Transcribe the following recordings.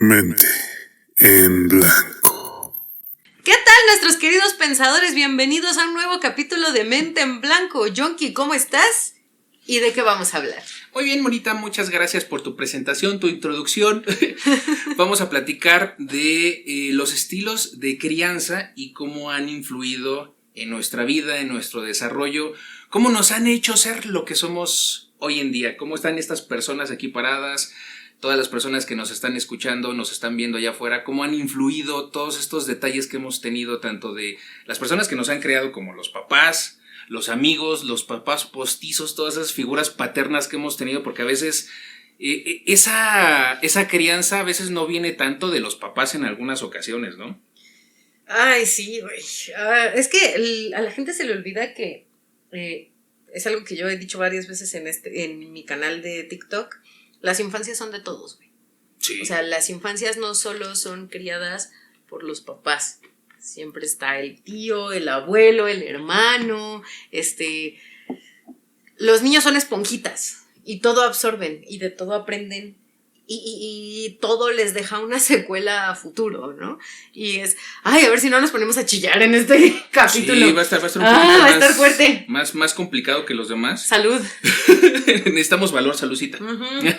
Mente en blanco. ¿Qué tal, nuestros queridos pensadores? Bienvenidos a un nuevo capítulo de Mente en Blanco. Yonki, ¿cómo estás? ¿Y de qué vamos a hablar? Muy bien, Monita, muchas gracias por tu presentación, tu introducción. Vamos a platicar de los estilos de crianza y cómo han influido en nuestra vida, en nuestro desarrollo, cómo nos han hecho ser lo que somos hoy en día, cómo están estas personas aquí paradas, todas las personas que nos están escuchando, nos están viendo allá afuera, cómo han influido todos estos detalles que hemos tenido, tanto de las personas que nos han creado como los papás, los amigos, los papás postizos, todas esas figuras paternas que hemos tenido, porque a veces esa crianza a veces no viene tanto de los papás en algunas ocasiones, ¿no? Ay, sí, güey. Es que a la gente se le olvida que es algo que yo he dicho varias veces en mi canal de TikTok. Las infancias son de todos, güey. Sí. O sea, las infancias no solo son criadas por los papás. Siempre está el tío, el abuelo, el hermano, los niños son esponjitas y todo absorben y de todo aprenden y todo les deja una secuela a futuro, ¿no? Y es, ay, a ver si no nos ponemos a chillar en este capítulo. Sí, va a estar un poquito va a estar fuerte. Más complicado que los demás. Salud. Necesitamos valor, saludcita. Uh-huh.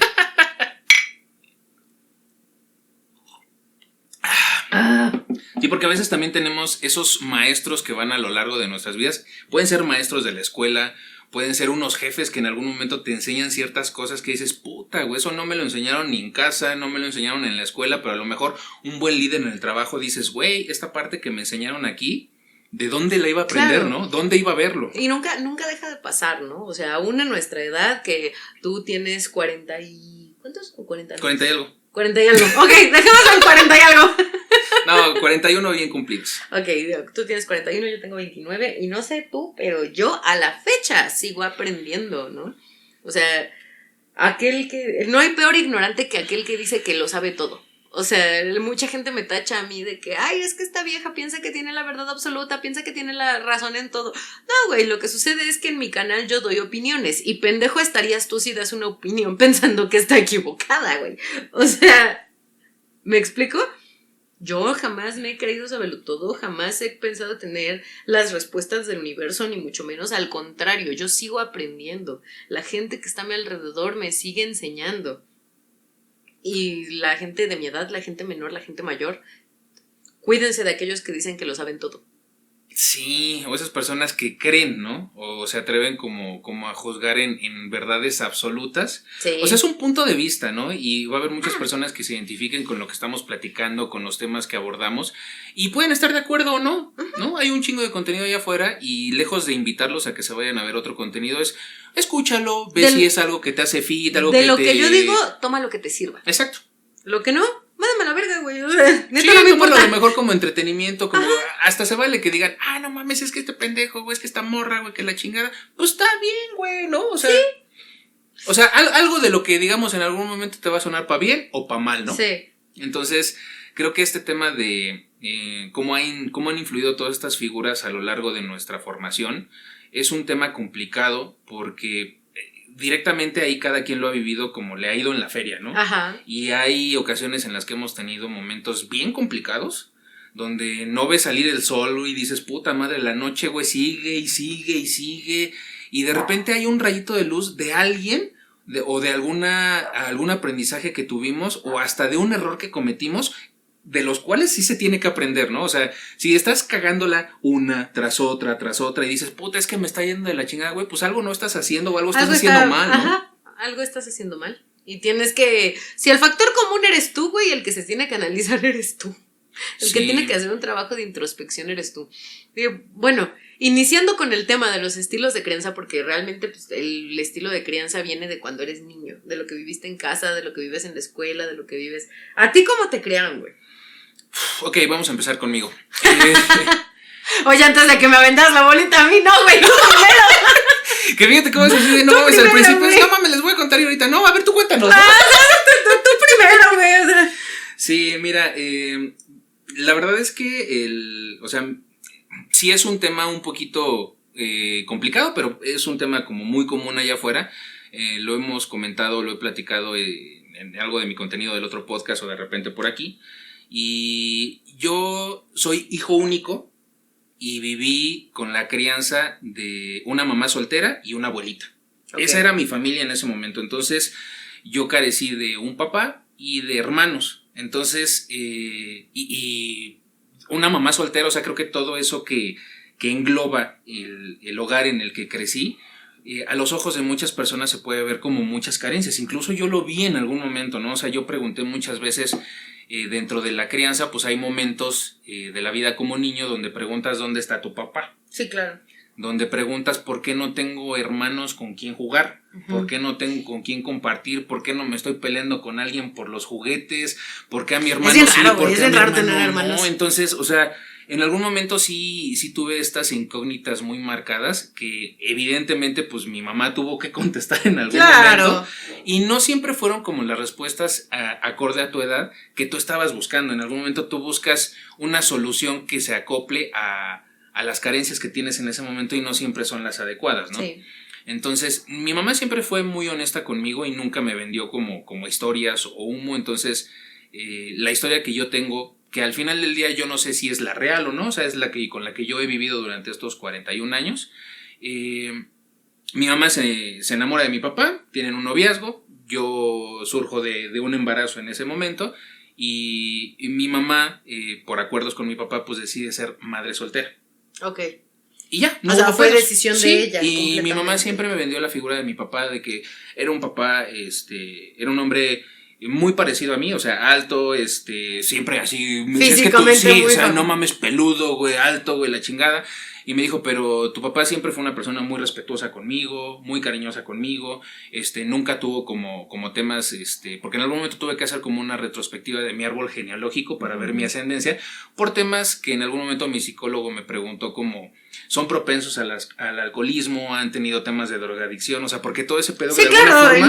Sí, porque a veces también tenemos esos maestros que van a lo largo de nuestras vidas. Pueden ser maestros de la escuela, pueden ser unos jefes que en algún momento te enseñan ciertas cosas que dices, puta, güey, eso no me lo enseñaron ni en casa, no me lo enseñaron en la escuela, pero a lo mejor un buen líder en el trabajo dices, güey, esta parte que me enseñaron aquí, ¿de dónde la iba a aprender, claro, no? ¿Dónde iba a verlo? Y nunca deja de pasar, ¿no? O sea, aún en nuestra edad, que tú tienes 40 y... ¿Cuántos? ¿O 40? 40 y algo. 40 y algo. Ok, dejémoslo en 40 y algo. No, 41 bien cumplidos. Ok, tú tienes 41, yo tengo 29 y no sé tú, pero yo a la fecha sigo aprendiendo, ¿no? O sea, no hay peor ignorante que aquel que dice que lo sabe todo. O sea, mucha gente me tacha a mí de que, ay, es que esta vieja piensa que tiene la verdad absoluta, piensa que tiene la razón en todo. No, güey, lo que sucede es que en mi canal yo doy opiniones y pendejo estarías tú si das una opinión pensando que está equivocada, güey. O sea, ¿me explico? Yo jamás me he creído saberlo todo, jamás he pensado tener las respuestas del universo, ni mucho menos, al contrario, yo sigo aprendiendo. La gente que está a mi alrededor me sigue enseñando. Y la gente de mi edad, la gente menor, la gente mayor, cuídense de aquellos que dicen que lo saben todo. Sí, o esas personas que creen, ¿no? O se atreven como a juzgar en verdades absolutas. Sí. O sea, es un punto de vista, ¿no? Y va a haber muchas personas que se identifiquen con lo que estamos platicando, con los temas que abordamos, y pueden estar de acuerdo o no, ¿no? Hay un chingo de contenido allá afuera, y lejos de invitarlos a que se vayan a ver otro contenido, escúchalo, ve si es algo que te hace fit, algo de lo que yo digo, toma lo que te sirva. Exacto. Lo que no, mándame a la verga, güey. O sea, sí, no me importa. A lo mejor como entretenimiento, como hasta se vale que digan, ah, no mames, es que este pendejo, güey, es que esta morra, güey, que la chingada. Pues está bien, güey, ¿no? O sea, sí. O sea, algo de lo que digamos en algún momento te va a sonar para bien o para mal, ¿no? Sí. Entonces, creo que este tema de cómo han influido todas estas figuras a lo largo de nuestra formación es un tema complicado porque directamente ahí cada quien lo ha vivido como le ha ido en la feria, ¿no? Ajá. Y hay ocasiones en las que hemos tenido momentos bien complicados, donde no ves salir el sol y dices, puta madre, la noche, güey, sigue y sigue y sigue, y de repente hay un rayito de luz de alguien, o de algún aprendizaje que tuvimos, o hasta de un error que cometimos, de los cuales sí se tiene que aprender, ¿no? O sea, si estás cagándola una tras otra y dices, puta, es que me está yendo de la chingada, güey, pues algo no estás haciendo o algo estás haciendo mal, ¿no? Ajá, algo estás haciendo mal. Y tienes que... Si el factor común eres tú, güey, el que se tiene que analizar eres tú. El que tiene que hacer un trabajo de introspección eres tú. Y bueno, iniciando con el tema de los estilos de crianza, porque realmente pues, el estilo de crianza viene de cuando eres niño, de lo que viviste en casa, de lo que vives en la escuela, de lo que vives... ¿A ti cómo te criaron, güey? Ok, vamos a empezar conmigo. Oye, antes de que me aventas la bolita a mí, no, güey, tú primero. Que fíjate cómo es así de, no mames, al principio es, no mames, les voy a contar y ahorita, no, a ver, tú cuéntanos. ¿No? Tú primero, güey, o sea. Sí, mira, la verdad es que o sea, sí es un tema un poquito complicado, pero es un tema como muy común allá afuera. Lo hemos comentado, lo he platicado en en algo de mi contenido del otro podcast o de repente por aquí. Y yo soy hijo único y viví con la crianza de una mamá soltera y una abuelita. Okay. Esa era mi familia en ese momento. Entonces yo carecí de un papá y de hermanos. Entonces, y una mamá soltera, o sea, creo que todo eso que engloba el hogar en el que crecí, a los ojos de muchas personas se puede ver como muchas carencias. Incluso yo lo vi en algún momento, ¿no? O sea, yo pregunté muchas veces dentro de la crianza, pues hay momentos de la vida como niño donde preguntas dónde está tu papá. Sí, claro. Donde preguntas por qué no tengo hermanos con quien jugar, por qué no tengo con quien compartir, por qué no me estoy peleando con alguien por los juguetes, por qué a mi hermano sí, por qué a mi hermano no. Entonces, o sea, en algún momento sí tuve estas incógnitas muy marcadas que evidentemente pues mi mamá tuvo que contestar en algún momento, y no siempre fueron como las respuestas acorde a tu edad que tú estabas buscando. En algún momento tú buscas una solución que se acople a las carencias que tienes en ese momento y no siempre son las adecuadas, ¿no? Sí. Entonces, mi mamá siempre fue muy honesta conmigo y nunca me vendió como historias o humo. Entonces, la historia que yo tengo, que al final del día yo no sé si es la real o no, o sea, es la que con la que yo he vivido durante estos 41 años. Mi mamá se enamora de mi papá, tienen un noviazgo, yo surjo de un embarazo en ese momento y mi mamá, por acuerdos con mi papá, pues decide ser madre soltera. Ok. Y ya, no, o sea, fue decisión de ella. Y mi mamá siempre me vendió la figura de mi papá, de que era un papá, era un hombre muy parecido a mí, o sea, alto, siempre así, físicamente es que tú, sí, muy o sea, no mames, peludo, güey, alto, güey, la chingada. Y me dijo, pero tu papá siempre fue una persona muy respetuosa conmigo, muy cariñosa conmigo, nunca tuvo como temas, porque en algún momento tuve que hacer como una retrospectiva de mi árbol genealógico para ver mi ascendencia, por temas que en algún momento mi psicólogo me preguntó como, son propensos al alcoholismo, han tenido temas de drogadicción, o sea, porque todo ese pedo sí, de alguna claro, forma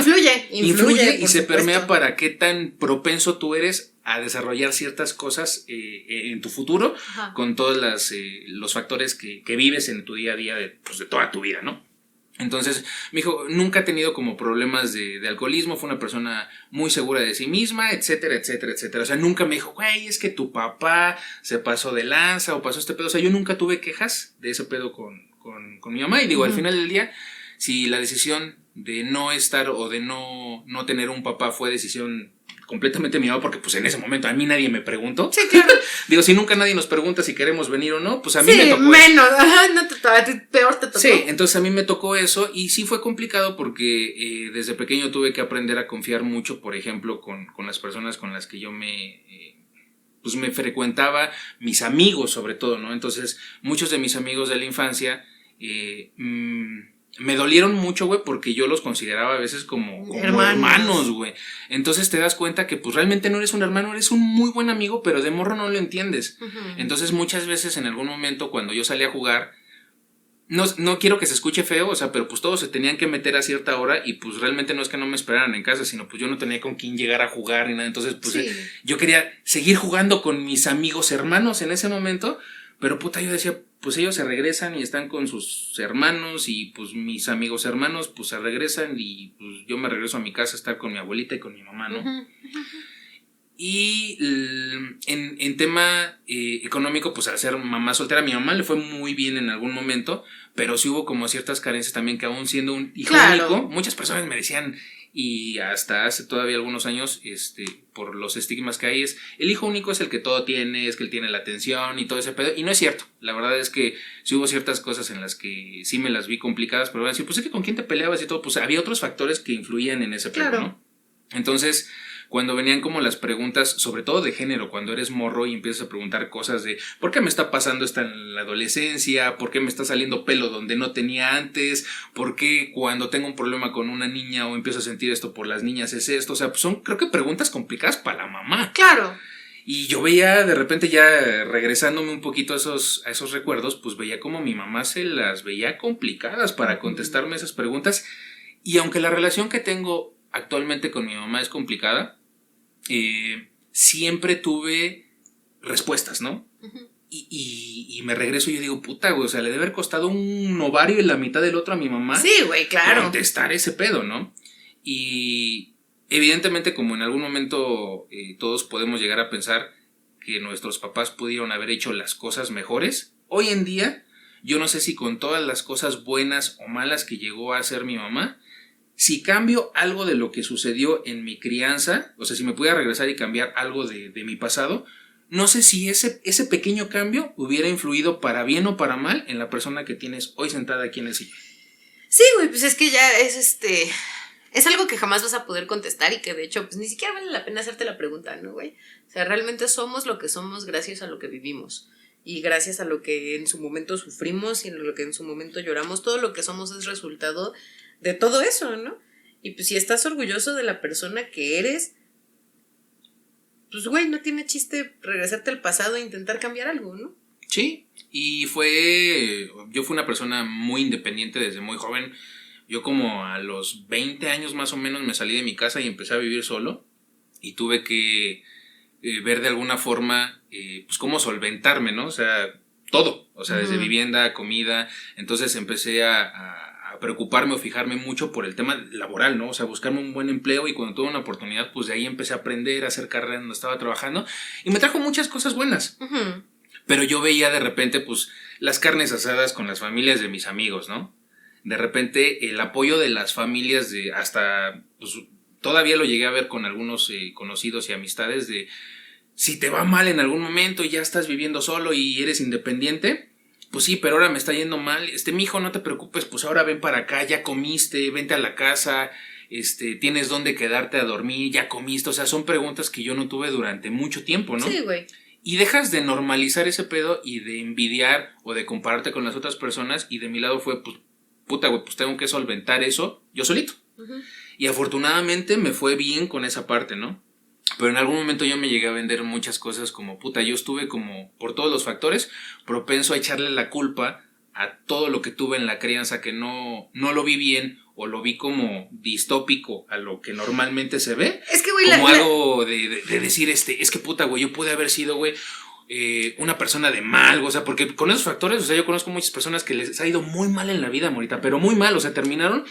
influye y se permea para qué tan propenso tú eres a desarrollar ciertas cosas en tu futuro. Ajá. Con todos los factores que vives en tu día a día de toda tu vida, ¿no? Entonces me dijo, nunca ha tenido como problemas de alcoholismo, fue una persona muy segura de sí misma, etcétera, etcétera, etcétera. O sea, nunca me dijo, güey, es que tu papá se pasó de lanza o pasó este pedo. O sea, yo nunca tuve quejas de ese pedo con mi mamá. Y digo, al final del día, si la decisión de no estar o de no tener un papá fue decisión completamente mi mamá, porque pues en ese momento a mí nadie me preguntó. Sí, claro. Digo, si nunca nadie nos pregunta si queremos venir o no, pues a mí me tocó menos, peor te tocó. Sí, entonces a mí me tocó eso y sí fue complicado porque desde pequeño tuve que aprender a confiar mucho, por ejemplo, con las personas con las que yo me frecuentaba, mis amigos sobre todo, ¿no? Entonces, muchos de mis amigos de la infancia me dolieron mucho, güey, porque yo los consideraba a veces como hermanos, güey. Entonces te das cuenta que pues realmente no eres un hermano, eres un muy buen amigo, pero de morro no lo entiendes. Uh-huh. Entonces muchas veces en algún momento cuando yo salía a jugar, no quiero que se escuche feo, o sea, pero pues todos se tenían que meter a cierta hora y pues realmente no es que no me esperaran en casa, sino pues yo no tenía con quién llegar a jugar ni nada. Entonces pues yo quería seguir jugando con mis amigos hermanos en ese momento, pero puta, yo decía, pues ellos se regresan y están con sus hermanos y pues mis amigos hermanos pues se regresan y pues yo me regreso a mi casa a estar con mi abuelita y con mi mamá, ¿no? Uh-huh. Y en tema económico, pues al ser mamá soltera, a mi mamá le fue muy bien en algún momento, pero sí hubo como ciertas carencias también que aún siendo un hijo único, muchas personas me decían, y hasta hace todavía algunos años, por los estigmas que hay, es el hijo único es el que todo tiene, es que él tiene la atención y todo ese pedo, y no es cierto. La verdad es que sí hubo ciertas cosas en las que sí me las vi complicadas, pero van a decir, pues es que con quién te peleabas y todo, pues había otros factores que influían en ese pedo, ¿no? Entonces, cuando venían como las preguntas, sobre todo de género, cuando eres morro y empiezas a preguntar cosas de ¿por qué me está pasando esto en la adolescencia? ¿Por qué me está saliendo pelo donde no tenía antes? ¿Por qué cuando tengo un problema con una niña o empiezo a sentir esto por las niñas es esto? O sea, pues son creo que preguntas complicadas para la mamá. Claro. Y yo veía de repente ya regresándome un poquito a esos recuerdos, pues veía como mi mamá se las veía complicadas para contestarme esas preguntas. Y aunque la relación que tengo actualmente con mi mamá es complicada, siempre tuve respuestas, ¿no? Uh-huh. Y me regreso y yo digo, puta, güey, o sea, le debe haber costado un ovario y la mitad del otro a mi mamá. Sí, güey, claro. Contestar ese pedo, ¿no? Y Evidentemente, como en algún momento todos podemos llegar a pensar que nuestros papás pudieron haber hecho las cosas mejores, hoy en día yo no sé si con todas las cosas buenas o malas que llegó a hacer mi mamá, si cambio algo de lo que sucedió en mi crianza, o sea, si me pudiera regresar y cambiar algo de mi pasado, no sé si ese pequeño cambio hubiera influido para bien o para mal en la persona que tienes hoy sentada aquí en el sillón. Sí, güey, pues es que ya es algo que jamás vas a poder contestar y que de hecho pues ni siquiera vale la pena hacerte la pregunta, ¿no, güey? O sea, realmente somos lo que somos gracias a lo que vivimos y gracias a lo que en su momento sufrimos y en lo que en su momento lloramos. Todo lo que somos es resultado de todo eso, ¿no? Y pues si estás orgulloso de la persona que eres, pues güey, no tiene chiste regresarte al pasado e intentar cambiar algo, ¿no? Sí, y yo fui una persona muy independiente desde muy joven. Yo como a los 20 años más o menos me salí de mi casa y empecé a vivir solo y tuve que ver de alguna forma pues cómo solventarme, ¿no? O sea, todo, o sea, desde vivienda, comida. Entonces empecé a preocuparme o fijarme mucho por el tema laboral, ¿no? O sea, buscarme un buen empleo y cuando tuve una oportunidad, pues de ahí empecé a aprender, a hacer carrera donde estaba trabajando y me trajo muchas cosas buenas. Pero yo veía de repente, pues, las carnes asadas con las familias de mis amigos, ¿no? De repente el apoyo de las familias de hasta, pues, todavía lo llegué a ver con algunos conocidos y amistades de si te va mal en algún momento y ya estás viviendo solo y eres independiente, pues sí, pero ahora me está yendo mal, mijo, no te preocupes, pues ahora ven para acá, ya comiste, vente a la casa, tienes dónde quedarte a dormir, ya comiste, o sea, son preguntas que yo no tuve durante mucho tiempo, ¿no? Sí, güey. Y dejas de normalizar ese pedo y de envidiar o de compararte con las otras personas y de mi lado fue, pues, puta, güey, pues tengo que solventar eso yo solito. Y afortunadamente me fue bien con esa parte, ¿no? Pero en algún momento yo me llegué a vender muchas cosas como, puta, yo estuve como, por todos los factores, propenso a echarle la culpa a todo lo que tuve en la crianza que no lo vi bien o lo vi como distópico a lo que normalmente se ve. Es que, güey, como algo de decir, es que puta, güey, yo pude haber sido, güey, una persona de mal, o sea, porque con esos factores, o sea, yo conozco muchas personas que les ha ido muy mal en la vida, morita, pero muy mal, o sea, terminaron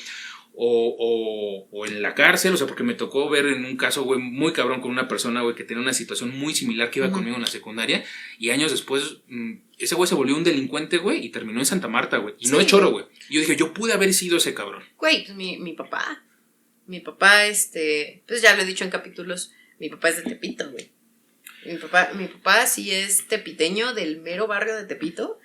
o en la cárcel, o sea, porque me tocó ver en un caso, güey, muy cabrón con una persona, güey, que tenía una situación muy similar que iba conmigo en la secundaria y años después ese güey se volvió un delincuente, güey, y terminó en Santa Marta, güey, y no es choro, güey. Yo dije, yo pude haber sido ese cabrón. Güey, pues mi papá, pues ya lo he dicho en capítulos, mi papá es de Tepito, güey. Mi papá sí es tepiteño del mero barrio de Tepito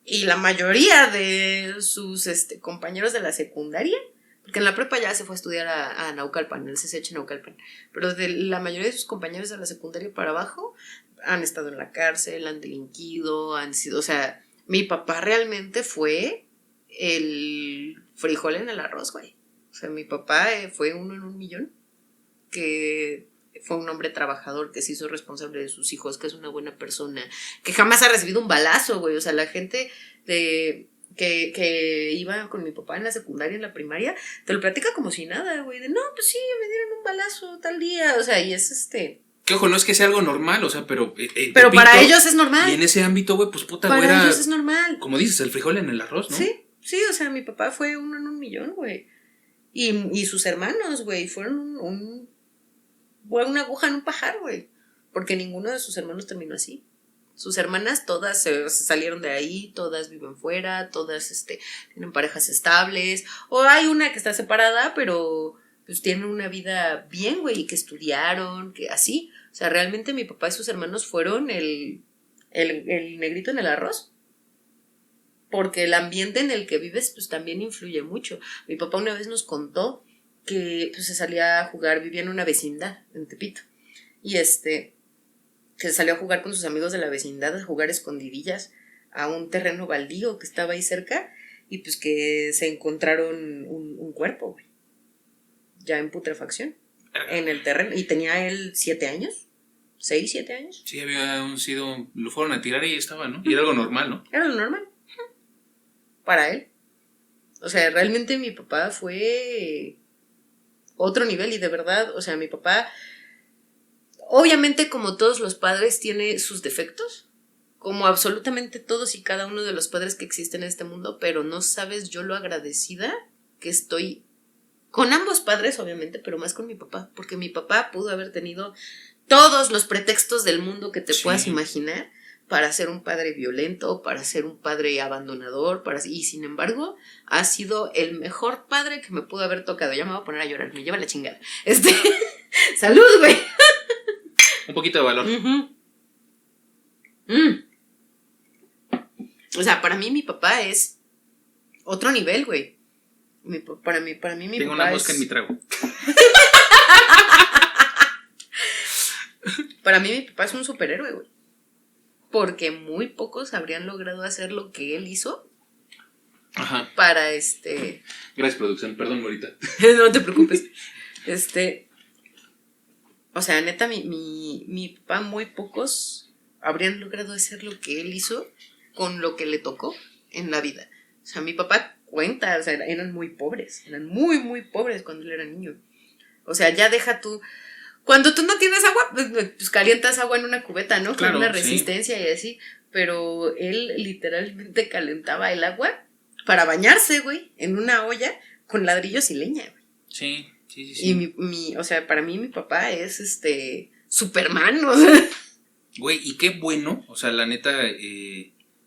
y la mayoría de sus compañeros de la secundaria, porque en la prepa ya se fue a estudiar a Naucalpan, el CCH Naucalpan, pero de la mayoría de sus compañeros de la secundaria para abajo han estado en la cárcel, han delinquido, han sido, o sea, mi papá realmente fue el frijol en el arroz, güey. O sea, mi papá fue uno en un millón, que fue un hombre trabajador, que se hizo responsable de sus hijos, que es una buena persona, que jamás ha recibido un balazo, güey. O sea, la gente que iba con mi papá en la secundaria, en la primaria, te lo platica como si nada, güey. De no, pues sí, me dieron un balazo tal día. O sea, y es Que ojo, no es que sea algo normal, o sea, pero pero para ellos es normal. Y en ese ámbito, güey, pues puta, güey, para ellos es normal. Como dices, el frijol en el arroz, ¿no? Sí, o sea, mi papá fue uno en un millón, güey. Y sus hermanos, güey, fueron una aguja en un pajar, güey. Porque ninguno de sus hermanos terminó así. Sus hermanas todas se salieron de ahí, todas viven fuera, todas tienen parejas estables. O hay una que está separada, pero pues tienen una vida bien, güey, y que estudiaron, que así. O sea, realmente mi papá y sus hermanos fueron el negrito en el arroz. Porque el ambiente en el que vives, pues también influye mucho. Mi papá una vez nos contó que pues, se salía a jugar, vivía en una vecindad en Tepito. Y que se salió a jugar con sus amigos de la vecindad, a jugar escondidillas a un terreno baldío que estaba ahí cerca. Y pues que se encontraron un cuerpo, güey. Ya en putrefacción. En el terreno. Y tenía él 7 años. 6, 7 años. Sí, lo fueron a tirar y ahí estaba, ¿no? Y era algo normal, ¿no? Era lo normal. Para él. O sea, realmente mi papá fue otro nivel y de verdad, o sea, mi papá, obviamente como todos los padres, tiene sus defectos, como absolutamente todos y cada uno de los padres que existen en este mundo, pero no sabes yo lo agradecida que estoy Con ambos padres, obviamente, pero más con mi papá, porque mi papá pudo haber tenido todos los pretextos del mundo que te puedas imaginar para ser un padre violento, para ser un padre abandonador, y sin embargo, ha sido el mejor padre que me pudo haber tocado. Ya me voy a poner a llorar, me lleva la chingada. ¡Salud, güey! Un poquito de valor. O sea, para mí mi papá es otro nivel, güey. Para mí mi Tengo papá Tengo una mosca en mi trago. Para mí mi papá es un superhéroe, güey. Porque muy pocos habrían logrado hacer lo que él hizo. Ajá. Para Gracias, producción. Perdón, Morita. No te preocupes. O sea, neta, mi papá, muy pocos habrían logrado hacer lo que él hizo con lo que le tocó en la vida. O sea, mi papá cuenta, o sea, eran muy pobres. Eran muy, muy pobres cuando él era niño. O sea, ya deja tú. Cuando tú no tienes agua, pues calientas agua en una cubeta, ¿no? Claro, con una resistencia y así. Pero él literalmente calentaba el agua para bañarse, güey, en una olla con ladrillos y leña, güey. Sí. Y o sea, para mí mi papá es Superman, o sea. Güey, y qué bueno, o sea, la neta,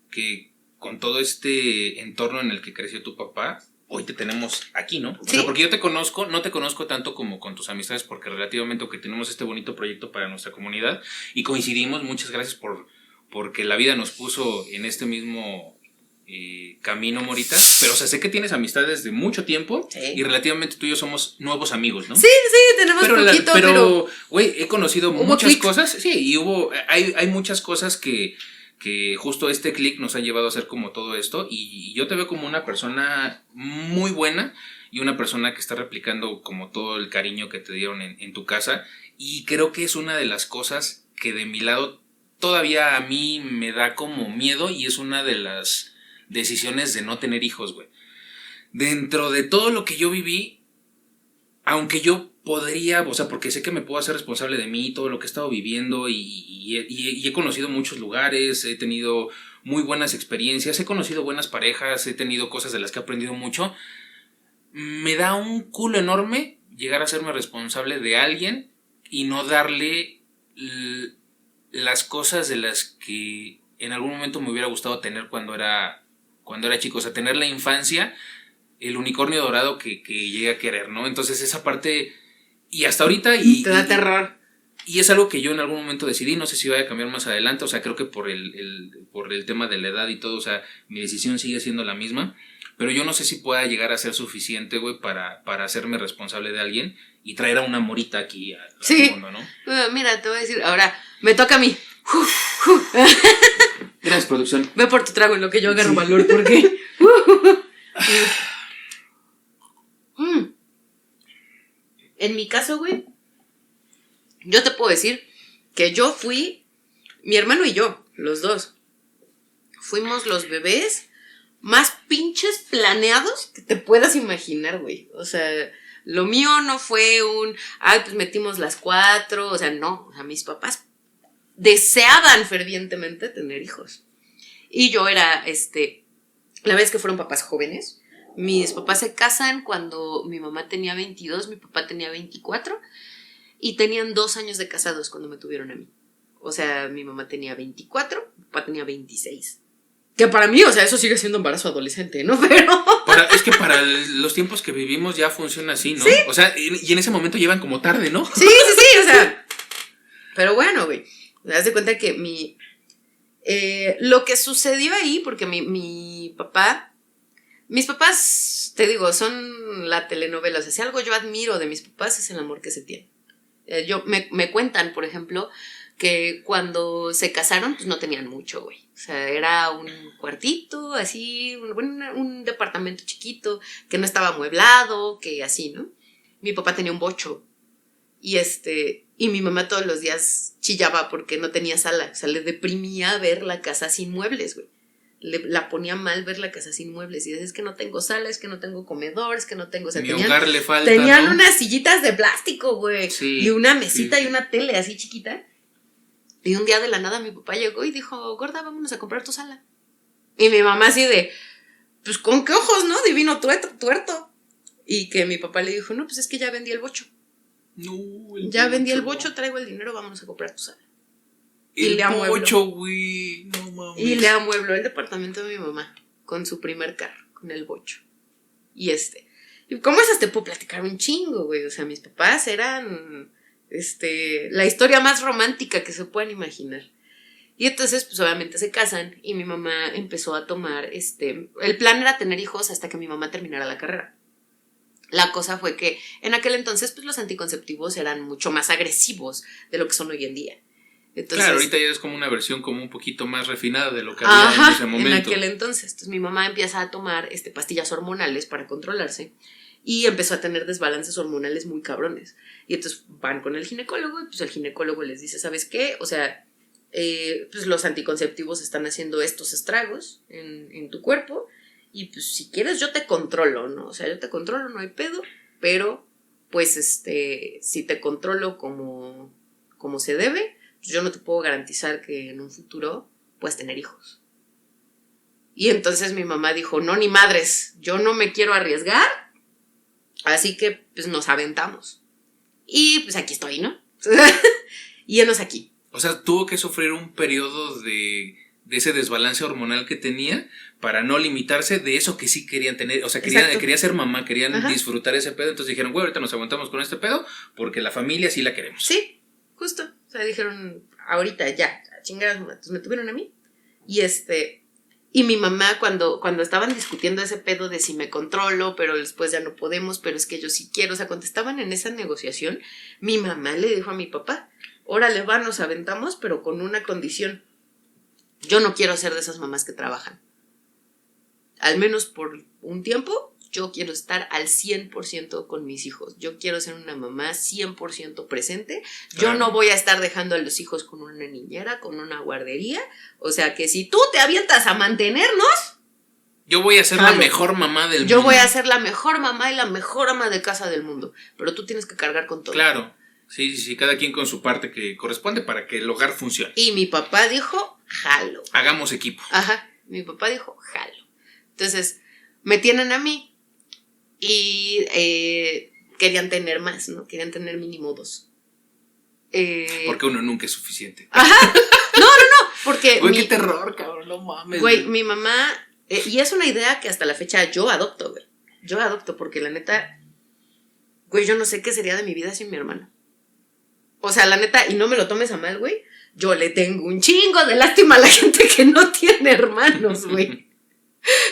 que con todo este entorno en el que creció tu papá, hoy te tenemos aquí, ¿no? O sea, porque yo no te conozco tanto como con tus amistades, porque relativamente que tenemos este bonito proyecto para nuestra comunidad y coincidimos. Muchas gracias porque la vida nos puso en este mismo camino, Morita. Pero, o sea, sé que tienes amistades de mucho tiempo y relativamente tú y yo somos nuevos amigos, ¿no? Sí, tenemos poquito, pero, güey, he conocido muchas cosas. Sí, y hay muchas cosas que justo este click nos ha llevado a hacer como todo esto, y yo te veo como una persona muy buena y una persona que está replicando como todo el cariño que te dieron en tu casa, y creo que es una de las cosas que de mi lado todavía a mí me da como miedo, y es una de las decisiones de no tener hijos, güey. Dentro de todo lo que yo viví, aunque yo podría, o sea, porque sé que me puedo hacer responsable de mí, todo lo que he estado viviendo, y he conocido muchos lugares, he tenido muy buenas experiencias, he conocido buenas parejas, he tenido cosas de las que he aprendido mucho. Me da un culo enorme llegar a serme responsable de alguien y no darle las cosas de las que en algún momento me hubiera gustado tener cuando era chico. O sea, tener la infancia, el unicornio dorado que llegué a querer, ¿no? Entonces esa parte, y hasta ahorita, te da terror. Y es algo que yo en algún momento decidí, no sé si vaya a cambiar más adelante. O sea, creo que por el tema de la edad y todo, o sea, mi decisión sigue siendo la misma, pero yo no sé si pueda llegar a ser suficiente, güey, para hacerme responsable de alguien y traer a una Morita aquí al mundo, ¿no? Mira, te voy a decir, ahora me toca a mí. Gracias, producción. Ve por tu trago en lo que yo agarro valor, porque en mi caso, güey, yo te puedo decir que yo fui, mi hermano y yo, los dos, fuimos los bebés más pinches planeados que te puedas imaginar, güey. O sea, lo mío no fue pues metimos las 4, o sea, no. O sea, mis papás deseaban fervientemente tener hijos. Y yo era, la vez que fueron papás jóvenes, mis papás se casan cuando mi mamá tenía 22, mi papá tenía 24, y tenían 2 años de casados cuando me tuvieron a mí. O sea, mi mamá tenía 24, mi papá tenía 26. Que para mí, o sea, eso sigue siendo embarazo adolescente, ¿no? Pero es que para los tiempos que vivimos ya funciona así, ¿no? ¿Sí? O sea, y en ese momento llevan como tarde, ¿no? Sí, o sea. Pero bueno, güey. Te das de cuenta que lo que sucedió ahí, porque mis papás, te digo, son la telenovela. O sea, si algo yo admiro de mis papás es el amor que se tiene. Me cuentan, por ejemplo, que cuando se casaron, pues no tenían mucho, güey. O sea, era un cuartito, así, un departamento chiquito, que no estaba amueblado, que así, ¿no? Mi papá tenía un bocho. Y mi mamá todos los días chillaba porque no tenía sala. O sea, le deprimía ver la casa sin muebles, güey. La ponía mal ver la casa sin muebles. Y decía, es que no tengo sala, es que no tengo comedor, es que no tengo... O sea, mi hogar le falta, tenían, ¿no? unas sillitas de plástico, güey. Sí, y una mesita sí. Y una tele así chiquita. Y un día de la nada mi papá llegó y dijo, gorda, vámonos a comprar tu sala. Y mi mamá así de, pues, ¿con qué ojos, no? Divino tuerto. Y que mi papá le dijo, no, pues es que ya vendí el bocho. No, Ya vendí el bocho, traigo el dinero, vámonos a comprar tu sala. El le amuebló. bocho, güey. No mames. Y le amuebló el departamento de mi mamá con su primer carro, con el bocho. Y ¿cómo esas te puedo platicar un chingo, güey? O sea, mis papás eran, la historia más romántica que se puedan imaginar. Y entonces, pues obviamente se casan y mi mamá empezó a tomar, el plan era tener hijos hasta que mi mamá terminara la carrera. La cosa fue que en aquel entonces, pues los anticonceptivos eran mucho más agresivos de lo que son hoy en día. Entonces, claro, ahorita ya es como una versión como un poquito más refinada de lo que había en ese momento. En aquel entonces mi mamá empieza a tomar pastillas hormonales para controlarse y empezó a tener desbalances hormonales muy cabrones. Y entonces van con el ginecólogo y pues el ginecólogo les dice, ¿sabes qué? O sea, pues los anticonceptivos están haciendo estos estragos en tu cuerpo y pues si quieres yo te controlo, ¿no? O sea, yo te controlo, no hay pedo, pero pues si te controlo como se debe, yo no te puedo garantizar que en un futuro puedas tener hijos. Y entonces mi mamá dijo, no, ni madres, yo no me quiero arriesgar, así que pues nos aventamos. Y pues aquí estoy, ¿no? Y enos aquí. O sea, tuvo que sufrir un periodo de ese desbalance hormonal que tenía para no limitarse de eso que sí querían tener. O sea, quería ser mamá, querían disfrutar ese pedo. Entonces dijeron, güey, ahorita nos aguantamos con este pedo porque la familia sí la queremos. Sí, justo. O sea, dijeron, ahorita ya, chingadas, entonces me tuvieron a mí. Y mi mamá cuando estaban discutiendo ese pedo de si me controlo, pero después ya no podemos, pero es que yo sí quiero, o sea, cuando estaban en esa negociación, mi mamá le dijo a mi papá, órale, va, nos aventamos, pero con una condición. Yo no quiero ser de esas mamás que trabajan. Al menos por un tiempo, yo quiero estar al 100% con mis hijos. Yo quiero ser una mamá 100% presente. Yo no voy a estar dejando a los hijos con una niñera, con una guardería. O sea que si tú te avientas a mantenernos, yo voy a ser la mejor mamá del mundo. Yo voy a ser la mejor mamá y la mejor ama de casa del mundo. Pero tú tienes que cargar con todo. Claro. Sí, cada quien con su parte que corresponde para que el hogar funcione. Y mi papá dijo, jalo. Hagamos equipo. Ajá, mi papá dijo, jalo. Entonces, me tienen a mí y querían tener más, ¿no? Querían tener mínimo 2. Porque uno nunca es suficiente. Ajá, no, porque... Güey, qué terror, cabrón, no mames. Güey, mi mamá, y es una idea que hasta la fecha yo adopto, güey. Yo adopto porque la neta, güey, yo no sé qué sería de mi vida sin mi hermano. O sea, la neta, y no me lo tomes a mal, güey, yo le tengo un chingo de lástima a la gente que no tiene hermanos, güey.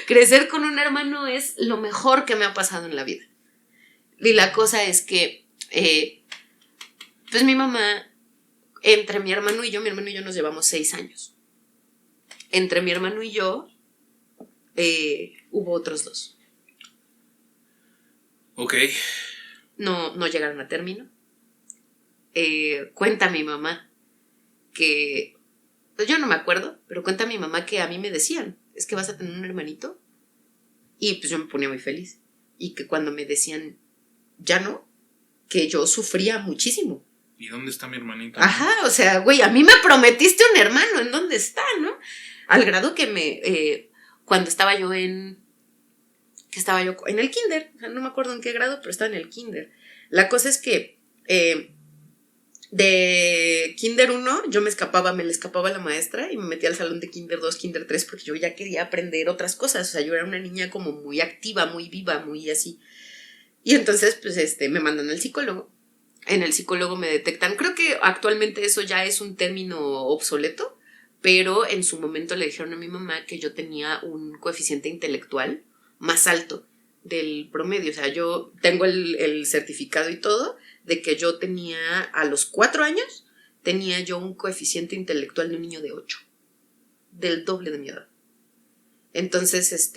Crecer con un hermano es lo mejor que me ha pasado en la vida. Y la cosa es que, pues mi mamá, entre mi hermano y yo nos llevamos 6 años. Entre mi hermano y yo, hubo otros 2. Ok. No llegaron a término. Cuenta mi mamá que, pues yo no me acuerdo, pero cuenta mi mamá que a mí me decían, es que vas a tener un hermanito. Y pues yo me ponía muy feliz. Y que cuando me decían, ya no, que yo sufría muchísimo. ¿Y dónde está mi hermanito? Ajá, o sea, güey, a mí me prometiste un hermano, ¿en dónde está, no? Al grado que cuando estaba yo en el kinder, o sea, no me acuerdo en qué grado, pero estaba en el kinder. La cosa es que de kinder 1 yo me le escapaba a la maestra y me metía al salón de kinder 2, kinder 3 porque yo ya quería aprender otras cosas. O sea, yo era una niña como muy activa, muy viva, muy así. Y entonces, pues, me mandan al psicólogo. En el psicólogo me detectan, creo que actualmente eso ya es un término obsoleto, pero en su momento le dijeron a mi mamá que yo tenía un coeficiente intelectual más alto del promedio. O sea, yo tengo el certificado y todo de que yo tenía, a los 4 años, tenía yo un coeficiente intelectual de un niño de 8, del doble de mi edad. Entonces,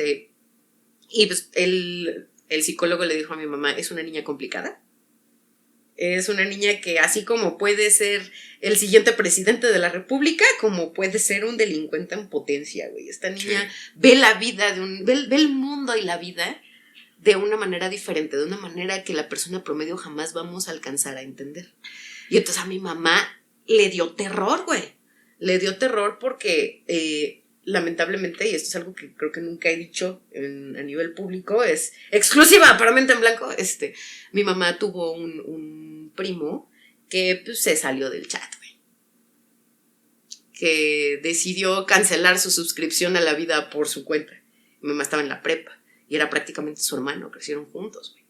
y pues el psicólogo le dijo a mi mamá, es una niña complicada, es una niña que así como puede ser el siguiente presidente de la república, como puede ser un delincuente en potencia, güey. Esta niña ve la vida, ve el mundo y la vida de una manera diferente, de una manera que la persona promedio jamás vamos a alcanzar a entender. Y entonces a mi mamá le dio terror, güey. Le dio terror porque lamentablemente, y esto es algo que creo que nunca he dicho a nivel público, es exclusiva para Mente en Blanco, mi mamá tuvo un primo que pues, se salió del chat, güey. Que decidió cancelar su suscripción a La Vida por su cuenta. Mi mamá estaba en la prepa y era prácticamente su hermano, crecieron juntos, güey.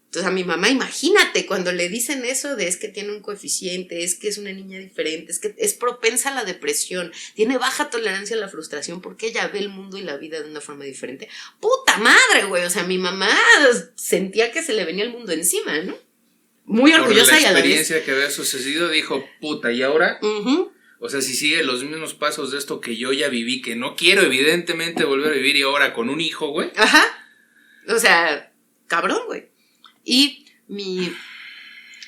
Entonces a mi mamá, imagínate, cuando le dicen eso de es que tiene un coeficiente, es que es una niña diferente, es que es propensa a la depresión, tiene baja tolerancia a la frustración porque ella ve el mundo y la vida de una forma diferente. ¡Puta madre, güey! O sea, mi mamá sentía que se le venía el mundo encima, ¿no? Muy orgullosa y a la vez. Por la experiencia que había sucedido, dijo, puta, ¿y ahora? Uh-huh. O sea, si sigue los mismos pasos de esto que yo ya viví, que no quiero evidentemente volver a vivir y ahora con un hijo, güey. Ajá. O sea, cabrón, güey. Y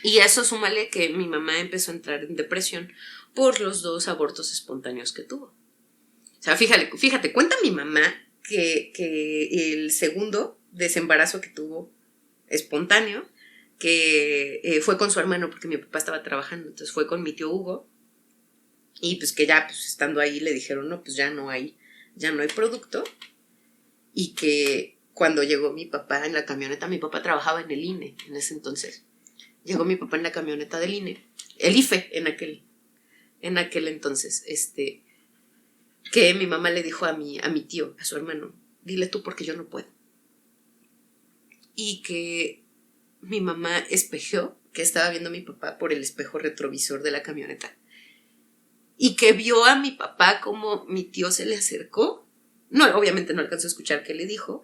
eso súmale que mi mamá empezó a entrar en depresión por los 2 abortos espontáneos que tuvo. O sea, fíjate, cuenta mi mamá que el segundo desembarazo que tuvo espontáneo, que fue con su hermano porque mi papá estaba trabajando, entonces fue con mi tío Hugo, y pues que ya pues estando ahí le dijeron, no, pues ya no hay producto, y que cuando llegó mi papá en la camioneta, mi papá trabajaba en el INE en ese entonces. Llegó mi papá en la camioneta del INE, el IFE en aquel entonces, que mi mamá le dijo a mi tío, a su hermano, dile tú porque yo no puedo. Y que mi mamá espejeó, que estaba viendo a mi papá por el espejo retrovisor de la camioneta. Y que vio a mi papá como mi tío se le acercó. No, obviamente no alcanzó a escuchar qué le dijo,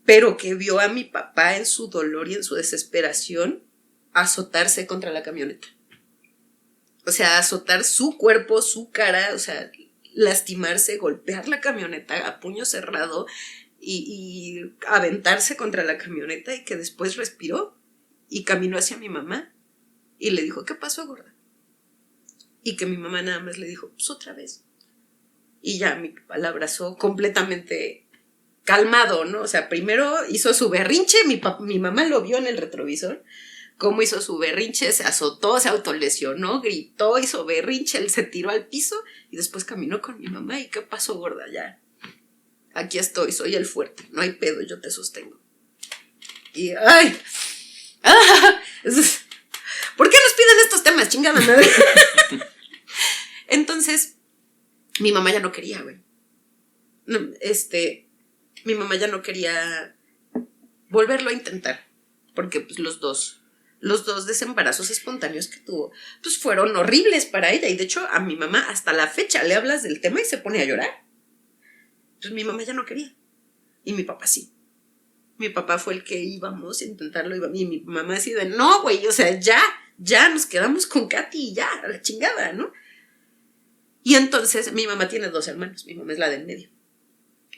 pero que vio a mi papá en su dolor y en su desesperación azotarse contra la camioneta. O sea, azotar su cuerpo, su cara, o sea, lastimarse, golpear la camioneta a puño cerrado y aventarse contra la camioneta, y que después respiró y caminó hacia mi mamá y le dijo, ¿qué pasó, gorda? Y que mi mamá nada más le dijo, pues otra vez. Y ya mi papá la abrazó completamente calmado, ¿no? O sea, primero hizo su berrinche, mi mamá lo vio en el retrovisor, cómo hizo su berrinche, se azotó, se autolesionó, gritó, hizo berrinche, él se tiró al piso y después caminó con mi mamá. ¿Y qué pasó, gorda? Ya, aquí estoy, soy el fuerte, no hay pedo, yo te sostengo. Y, ¡ay! ¡Ah! ¿Por qué nos piden estos temas, chingada madre? Entonces, mi mamá ya no quería, güey. Mi mamá ya no quería volverlo a intentar, porque pues los dos desembarazos espontáneos que tuvo, pues fueron horribles para ella. Y de hecho, a mi mamá hasta la fecha le hablas del tema y se pone a llorar. Pues mi mamá ya no quería. Y mi papá sí. Mi papá fue el que íbamos a intentarlo. Y mi mamá así de, no, güey, o sea, ya nos quedamos con Katy y ya, a la chingada, ¿no? Y entonces, mi mamá tiene 2 hermanos. Mi mamá es la del medio.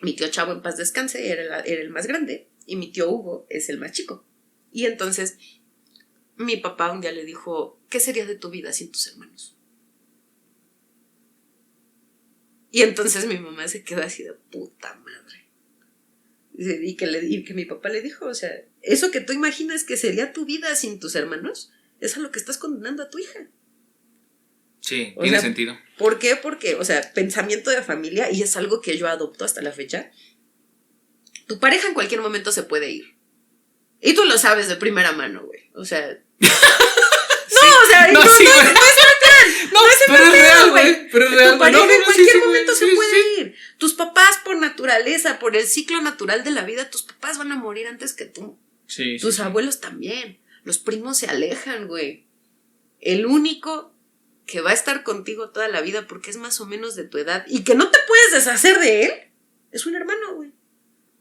Mi tío Chavo, en paz descanse, era el más grande. Y mi tío Hugo es el más chico. Y entonces, mi papá un día le dijo, ¿qué sería de tu vida sin tus hermanos? Y entonces mi mamá se quedó así de puta madre. Y que mi papá le dijo, o sea, eso que tú imaginas que sería tu vida sin tus hermanos, es a lo que estás condenando a tu hija. Sí, tiene sentido. ¿Por qué? Porque, o sea, pensamiento de familia, y es algo que yo adopto hasta la fecha. Tu pareja en cualquier momento se puede ir. Y tú lo sabes de primera mano, güey. O sea... no, o sea, no es plan. No es pero es real, güey. Pero es real. Tu pareja en cualquier momento se puede ir. Tus papás, por naturaleza, por el ciclo natural de la vida, tus papás van a morir antes que tú. Sí, tus abuelos también. Los primos se alejan, güey. El único que va a estar contigo toda la vida porque es más o menos de tu edad y que no te puedes deshacer de él, es un hermano, güey.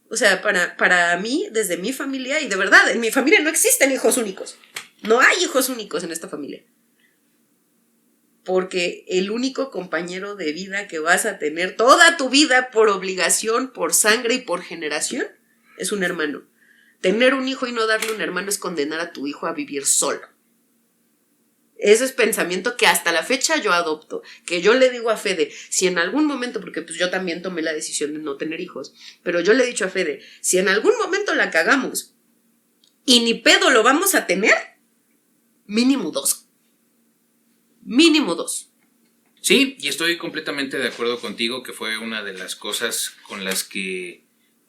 O sea, para mí, desde mi familia, y de verdad, en mi familia no existen hijos únicos. No hay hijos únicos en esta familia. Porque el único compañero de vida que vas a tener toda tu vida por obligación, por sangre y por generación, es un hermano. Tener un hijo y no darle un hermano es condenar a tu hijo a vivir solo. Ese es pensamiento que hasta la fecha yo adopto, que yo le digo a Fede, si en algún momento, porque pues yo también tomé la decisión de no tener hijos, pero yo le he dicho a Fede, si en algún momento la cagamos y ni pedo lo vamos a tener, mínimo 2. Mínimo 2. Sí, y estoy completamente de acuerdo contigo, que fue una de las cosas con las que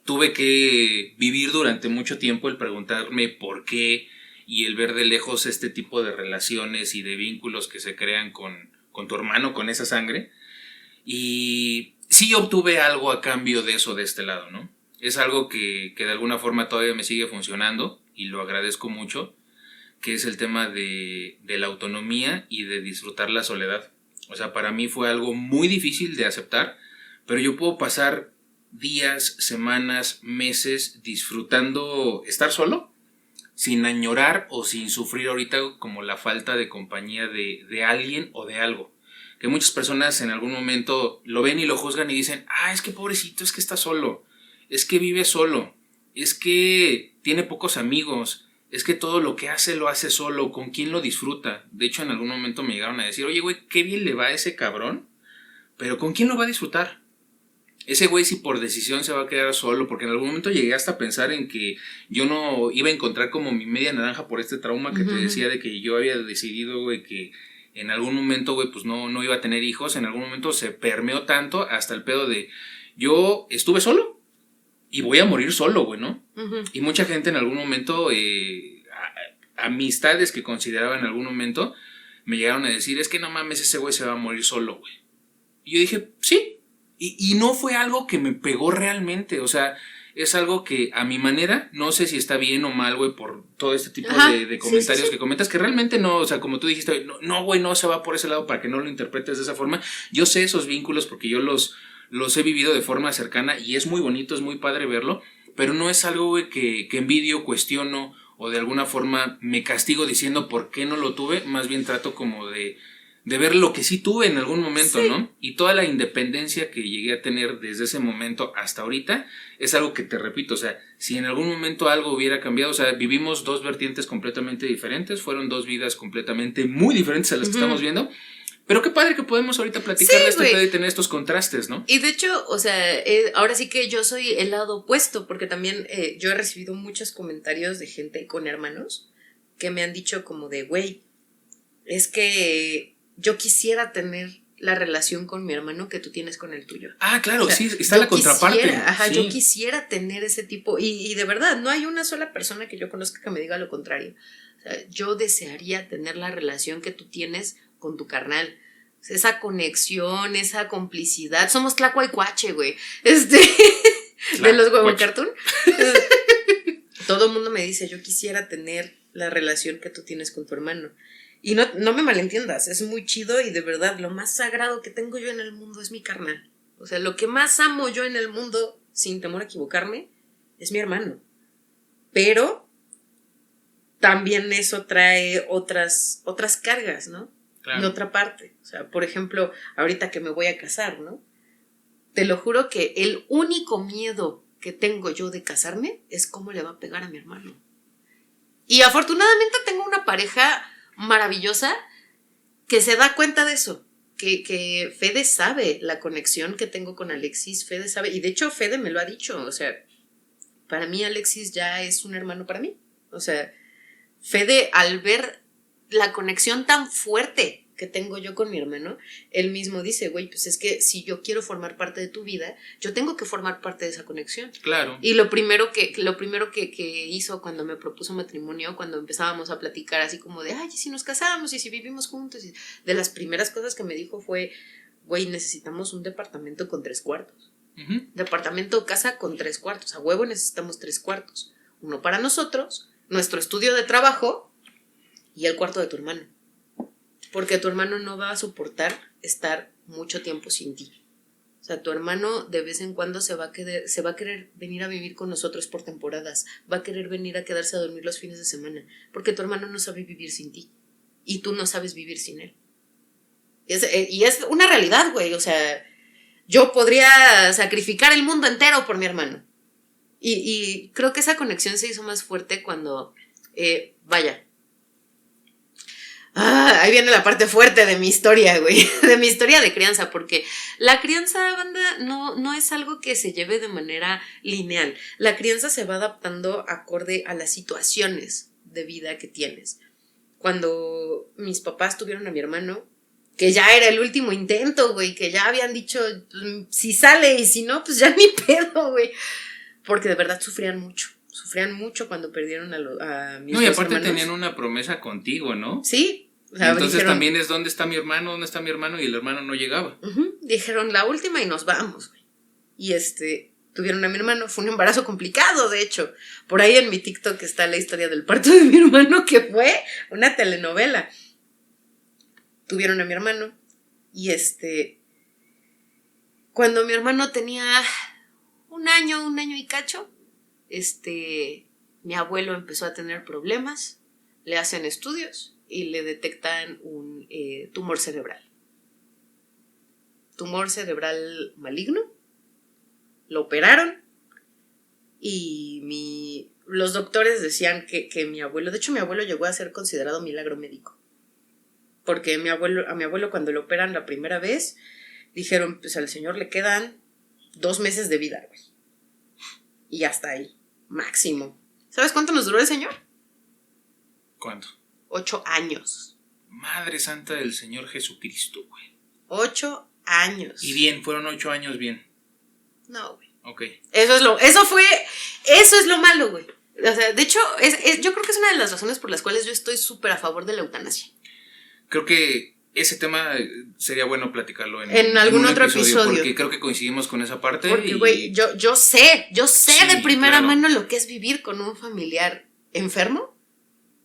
tuve que vivir durante mucho tiempo, el preguntarme por qué y el ver de lejos este tipo de relaciones y de vínculos que se crean con tu hermano, con esa sangre. Y sí obtuve algo a cambio de eso de este lado, ¿no? Es algo que de alguna forma todavía me sigue funcionando y lo agradezco mucho, que es el tema de la autonomía y de disfrutar la soledad. O sea, para mí fue algo muy difícil de aceptar, pero yo puedo pasar días, semanas, meses disfrutando estar solo, sin añorar o sin sufrir ahorita como la falta de compañía de alguien o de algo. Que muchas personas en algún momento lo ven y lo juzgan y dicen, es que pobrecito, es que está solo, es que vive solo, es que tiene pocos amigos, es que todo lo que hace lo hace solo, ¿con quién lo disfruta? De hecho, en algún momento me llegaron a decir, oye, güey, qué bien le va a ese cabrón, pero ¿con quién lo va a disfrutar? Ese güey si por decisión se va a quedar solo, porque en algún momento llegué hasta a pensar en que yo no iba a encontrar como mi media naranja por este trauma que te decía de que yo había decidido, güey, que en algún momento, güey, pues no iba a tener hijos. En algún momento se permeó tanto hasta el pedo de yo estuve solo y voy a morir solo, güey, ¿no? Y mucha gente en algún momento, amistades que consideraba en algún momento, me llegaron a decir, es que no mames, ese güey se va a morir solo, güey. Y yo dije, sí. Y no fue algo que me pegó realmente, o sea, es algo que a mi manera, no sé si está bien o mal, güey, por todo este tipo de comentarios que comentas, que realmente no, o sea, como tú dijiste, no, güey, no se va por ese lado para que no lo interpretes de esa forma. Yo sé esos vínculos porque yo los he vivido de forma cercana y es muy bonito, es muy padre verlo, pero no es algo, güey, que envidio, cuestiono o de alguna forma me castigo diciendo por qué no lo tuve, más bien trato como de ver lo que sí tuve en algún momento, ¿no? Y toda la independencia que llegué a tener desde ese momento hasta ahorita es algo que te repito, o sea, si en algún momento algo hubiera cambiado, o sea, vivimos dos vertientes completamente diferentes, fueron dos vidas completamente muy diferentes a las que estamos viendo, pero qué padre que podemos ahorita platicar de este pedo y tener estos contrastes, ¿no? Y de hecho, o sea, ahora sí que yo soy el lado opuesto, porque también yo he recibido muchos comentarios de gente con hermanos que me han dicho como de, güey, es que yo quisiera tener la relación con mi hermano que tú tienes con el tuyo. Claro, o sea, sí, está la contraparte. Sí. Yo quisiera tener ese tipo, y de verdad, no hay una sola persona que yo conozca que me diga lo contrario. O sea, yo desearía tener la relación que tú tienes con tu carnal. O sea, esa conexión, esa complicidad. Somos tlacuaycuache, güey. De los huevo cartoon. Todo el mundo me dice, yo quisiera tener la relación que tú tienes con tu hermano. Y no me malentiendas, es muy chido y de verdad lo más sagrado que tengo yo en el mundo es mi carnal. O sea, lo que más amo yo en el mundo, sin temor a equivocarme, es mi hermano. Pero también eso trae otras cargas, ¿no? Claro. En otra parte. O sea, por ejemplo, ahorita que me voy a casar, ¿no? Te lo juro que el único miedo que tengo yo de casarme es cómo le va a pegar a mi hermano. Y afortunadamente tengo una pareja maravillosa que se da cuenta de eso, que Fede sabe la conexión que tengo con Alexis, Fede sabe, y de hecho Fede me lo ha dicho, o sea, para mí Alexis ya es un hermano para mí, o sea, Fede al ver la conexión tan fuerte que tengo yo con mi hermano, él mismo dice, güey, pues es que si yo quiero formar parte de tu vida, yo tengo que formar parte de esa conexión. Claro. Y lo primero que hizo cuando me propuso matrimonio, cuando empezábamos a platicar así como de, ay, ¿y si nos casamos? ¿Y si vivimos juntos? Y de las primeras cosas que me dijo fue, güey, necesitamos un departamento con 3 cuartos. Departamento o casa con 3 cuartos. A huevo necesitamos 3 cuartos. Uno para nosotros, nuestro estudio de trabajo y el cuarto de tu hermano. Porque tu hermano no va a soportar estar mucho tiempo sin ti. O sea, tu hermano de vez en cuando se va a querer venir a vivir con nosotros por temporadas. Va a querer venir a quedarse a dormir los fines de semana. Porque tu hermano no sabe vivir sin ti. Y tú no sabes vivir sin él. Y es una realidad, güey. O sea, yo podría sacrificar el mundo entero por mi hermano. Y creo que esa conexión se hizo más fuerte cuando, ahí viene la parte fuerte de mi historia, güey, de mi historia de crianza, porque la crianza, banda, no es algo que se lleve de manera lineal. La crianza se va adaptando acorde a las situaciones de vida que tienes. Cuando mis papás tuvieron a mi hermano, que ya era el último intento, güey, que ya habían dicho, pues, si sale y si no, pues ya ni pedo, güey. Porque de verdad sufrían mucho cuando perdieron a mis No, y dos aparte hermanos. tenían una promesa contigo, ¿no? Sí. O sea, entonces dijeron, también es ¿dónde está mi hermano? ¿Dónde está mi hermano? Y el hermano no llegaba. dijeron la última y nos vamos, güey. Y tuvieron a mi hermano, fue un embarazo complicado, de hecho. Por ahí en mi TikTok está la historia del parto de mi hermano, que fue una telenovela. Tuvieron a mi hermano y cuando mi hermano tenía un año y cacho, mi abuelo empezó a tener problemas, le hacen estudios y le detectan un tumor cerebral. Tumor cerebral maligno. Lo operaron y los doctores decían que mi abuelo, de hecho mi abuelo llegó a ser considerado milagro médico. Porque a mi abuelo cuando lo operan la primera vez, dijeron, pues al señor le quedan 2 meses de vida, güey. Y hasta ahí, máximo. ¿Sabes cuánto nos duró el señor? ¿Cuánto? 8 años. Madre santa del Señor Jesucristo, güey. 8 años. Y bien, fueron 8 años bien. No, güey. Ok. Eso es lo malo, güey. O sea, de hecho, yo creo que es una de las razones por las cuales yo estoy súper a favor de la eutanasia. Creo que ese tema sería bueno platicarlo en algún otro episodio. Porque creo que coincidimos con esa parte. Porque, güey, yo sé Sí, de primera claro. mano lo que es vivir con un familiar enfermo.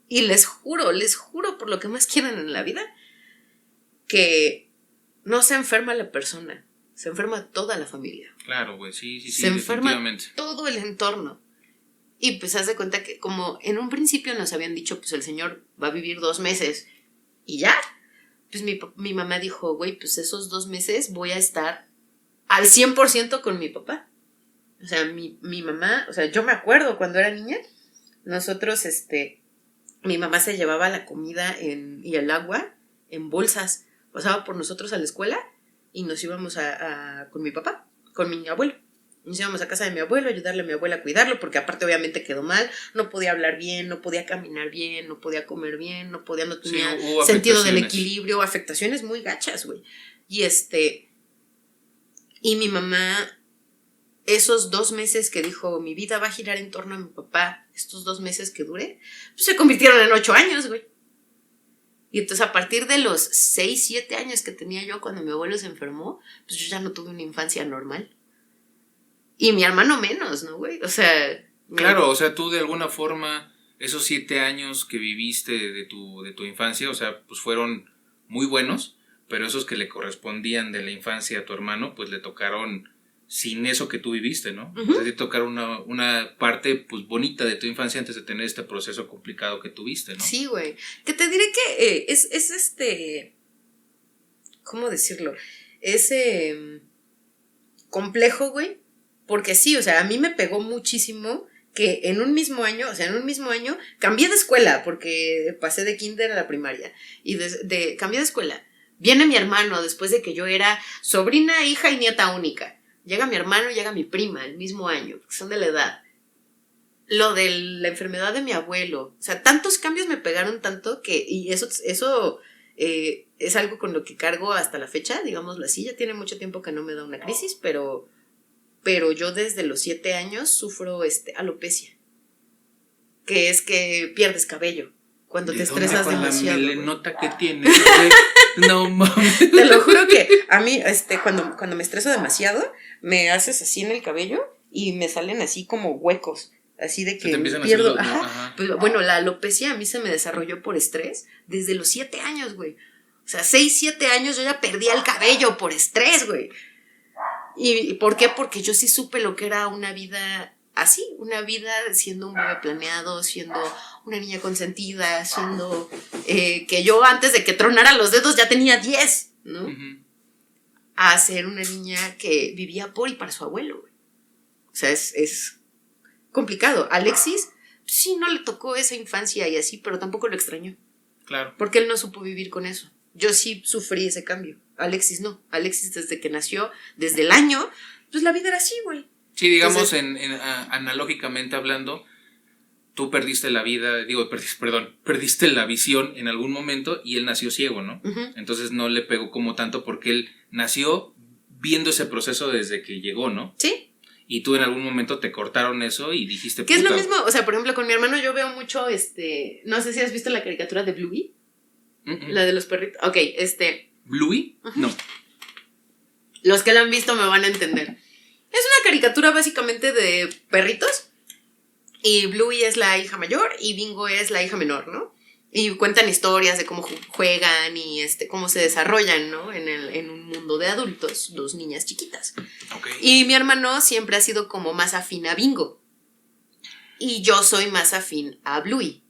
Y les juro por lo que más quieren en la vida, que no se enferma la persona, se enferma toda la familia. Claro, güey, sí, Se enferma definitivamente. todo el entorno. Y pues haz de cuenta que como en un principio nos habían dicho, pues el señor va a vivir 2 meses y ya, pues mi mamá dijo, güey, pues esos 2 meses voy a estar al 100% con mi papá. O sea, mi mamá, o sea, yo me acuerdo cuando era niña, nosotros, mi mamá se llevaba la comida y el agua en bolsas, pasaba por nosotros a la escuela y nos íbamos con mi papá, con mi abuelo. Nos íbamos a casa de mi abuelo, ayudarle a mi abuela a cuidarlo, porque aparte obviamente quedó mal, no podía hablar bien, no podía caminar bien, no podía comer bien, no tenía sentido del equilibrio, afectaciones muy gachas, güey. Y mi mamá, esos 2 meses que dijo, mi vida va a girar en torno a mi papá, estos 2 meses que duré, pues se convirtieron en 8 años, güey. Y entonces a partir de los 6, 7 años que tenía yo cuando mi abuelo se enfermó, pues yo ya no tuve una infancia normal. Y mi hermano menos, ¿no, güey? O sea... Claro, o sea, tú de alguna forma, esos 7 años que viviste de tu infancia, o sea, pues fueron muy buenos, pero esos que le correspondían de la infancia a tu hermano, pues le tocaron sin eso que tú viviste, ¿no? Uh-huh. O sea, te tocaron una parte, pues, bonita de tu infancia antes de tener este proceso complicado que tuviste, ¿no? Sí, güey. Que te diré que es ¿cómo decirlo? Es complejo, güey. Porque sí, o sea, a mí me pegó muchísimo que en un mismo año cambié de escuela porque pasé de kinder a la primaria y cambié de escuela. Viene mi hermano después de que yo era sobrina, hija y nieta única. Llega mi hermano y llega mi prima el mismo año, porque son de la edad. Lo de la enfermedad de mi abuelo, o sea, tantos cambios me pegaron tanto y eso es algo con lo que cargo hasta la fecha, digámoslo así. Ya tiene mucho tiempo que no me da una crisis, pero yo desde los 7 años sufro alopecia, que es que pierdes cabello cuando te estresas demasiado. La melenota que tienes, no mames. Te lo juro que a mí, cuando me estreso demasiado, me haces así en el cabello y me salen así como huecos, así de que pierdo. Ajá. Pues, bueno, la alopecia a mí se me desarrolló por estrés desde los 7 años, güey. O sea, 6, 7 años yo ya perdía el cabello por estrés, güey. ¿Y por qué? Porque yo sí supe lo que era una vida así, una vida siendo un bebé planeado, siendo una niña consentida, siendo que yo antes de que tronara los dedos ya tenía 10, ¿no? Uh-huh. A ser una niña que vivía por y para su abuelo, güey. O sea, es complicado. Alexis, sí, no le tocó esa infancia y así, pero tampoco lo extrañó. Claro. Porque él no supo vivir con eso. Yo sí sufrí ese cambio. Alexis no. Alexis desde que nació, desde el año, pues la vida era así, güey. Sí, digamos, analógicamente hablando, tú perdiste la vida, perdiste la visión en algún momento y él nació ciego, ¿no? Uh-huh. Entonces no le pegó como tanto porque él nació viendo ese proceso desde que llegó, ¿no? Sí. Y tú en algún momento te cortaron eso y dijiste... Que es lo mismo, o sea, por ejemplo, con mi hermano yo veo mucho, no sé si has visto la caricatura de Bluey, la de los perritos. Ok, ¿Bluey? Uh-huh. No. Los que la han visto me van a entender. Es una caricatura básicamente de perritos. Y Bluey es la hija mayor y Bingo es la hija menor, ¿no? Y cuentan historias de cómo juegan y cómo se desarrollan, ¿no? En un mundo de adultos, dos niñas chiquitas. Okay. Y mi hermano siempre ha sido como más afín a Bingo. Y yo soy más afín a Bluey.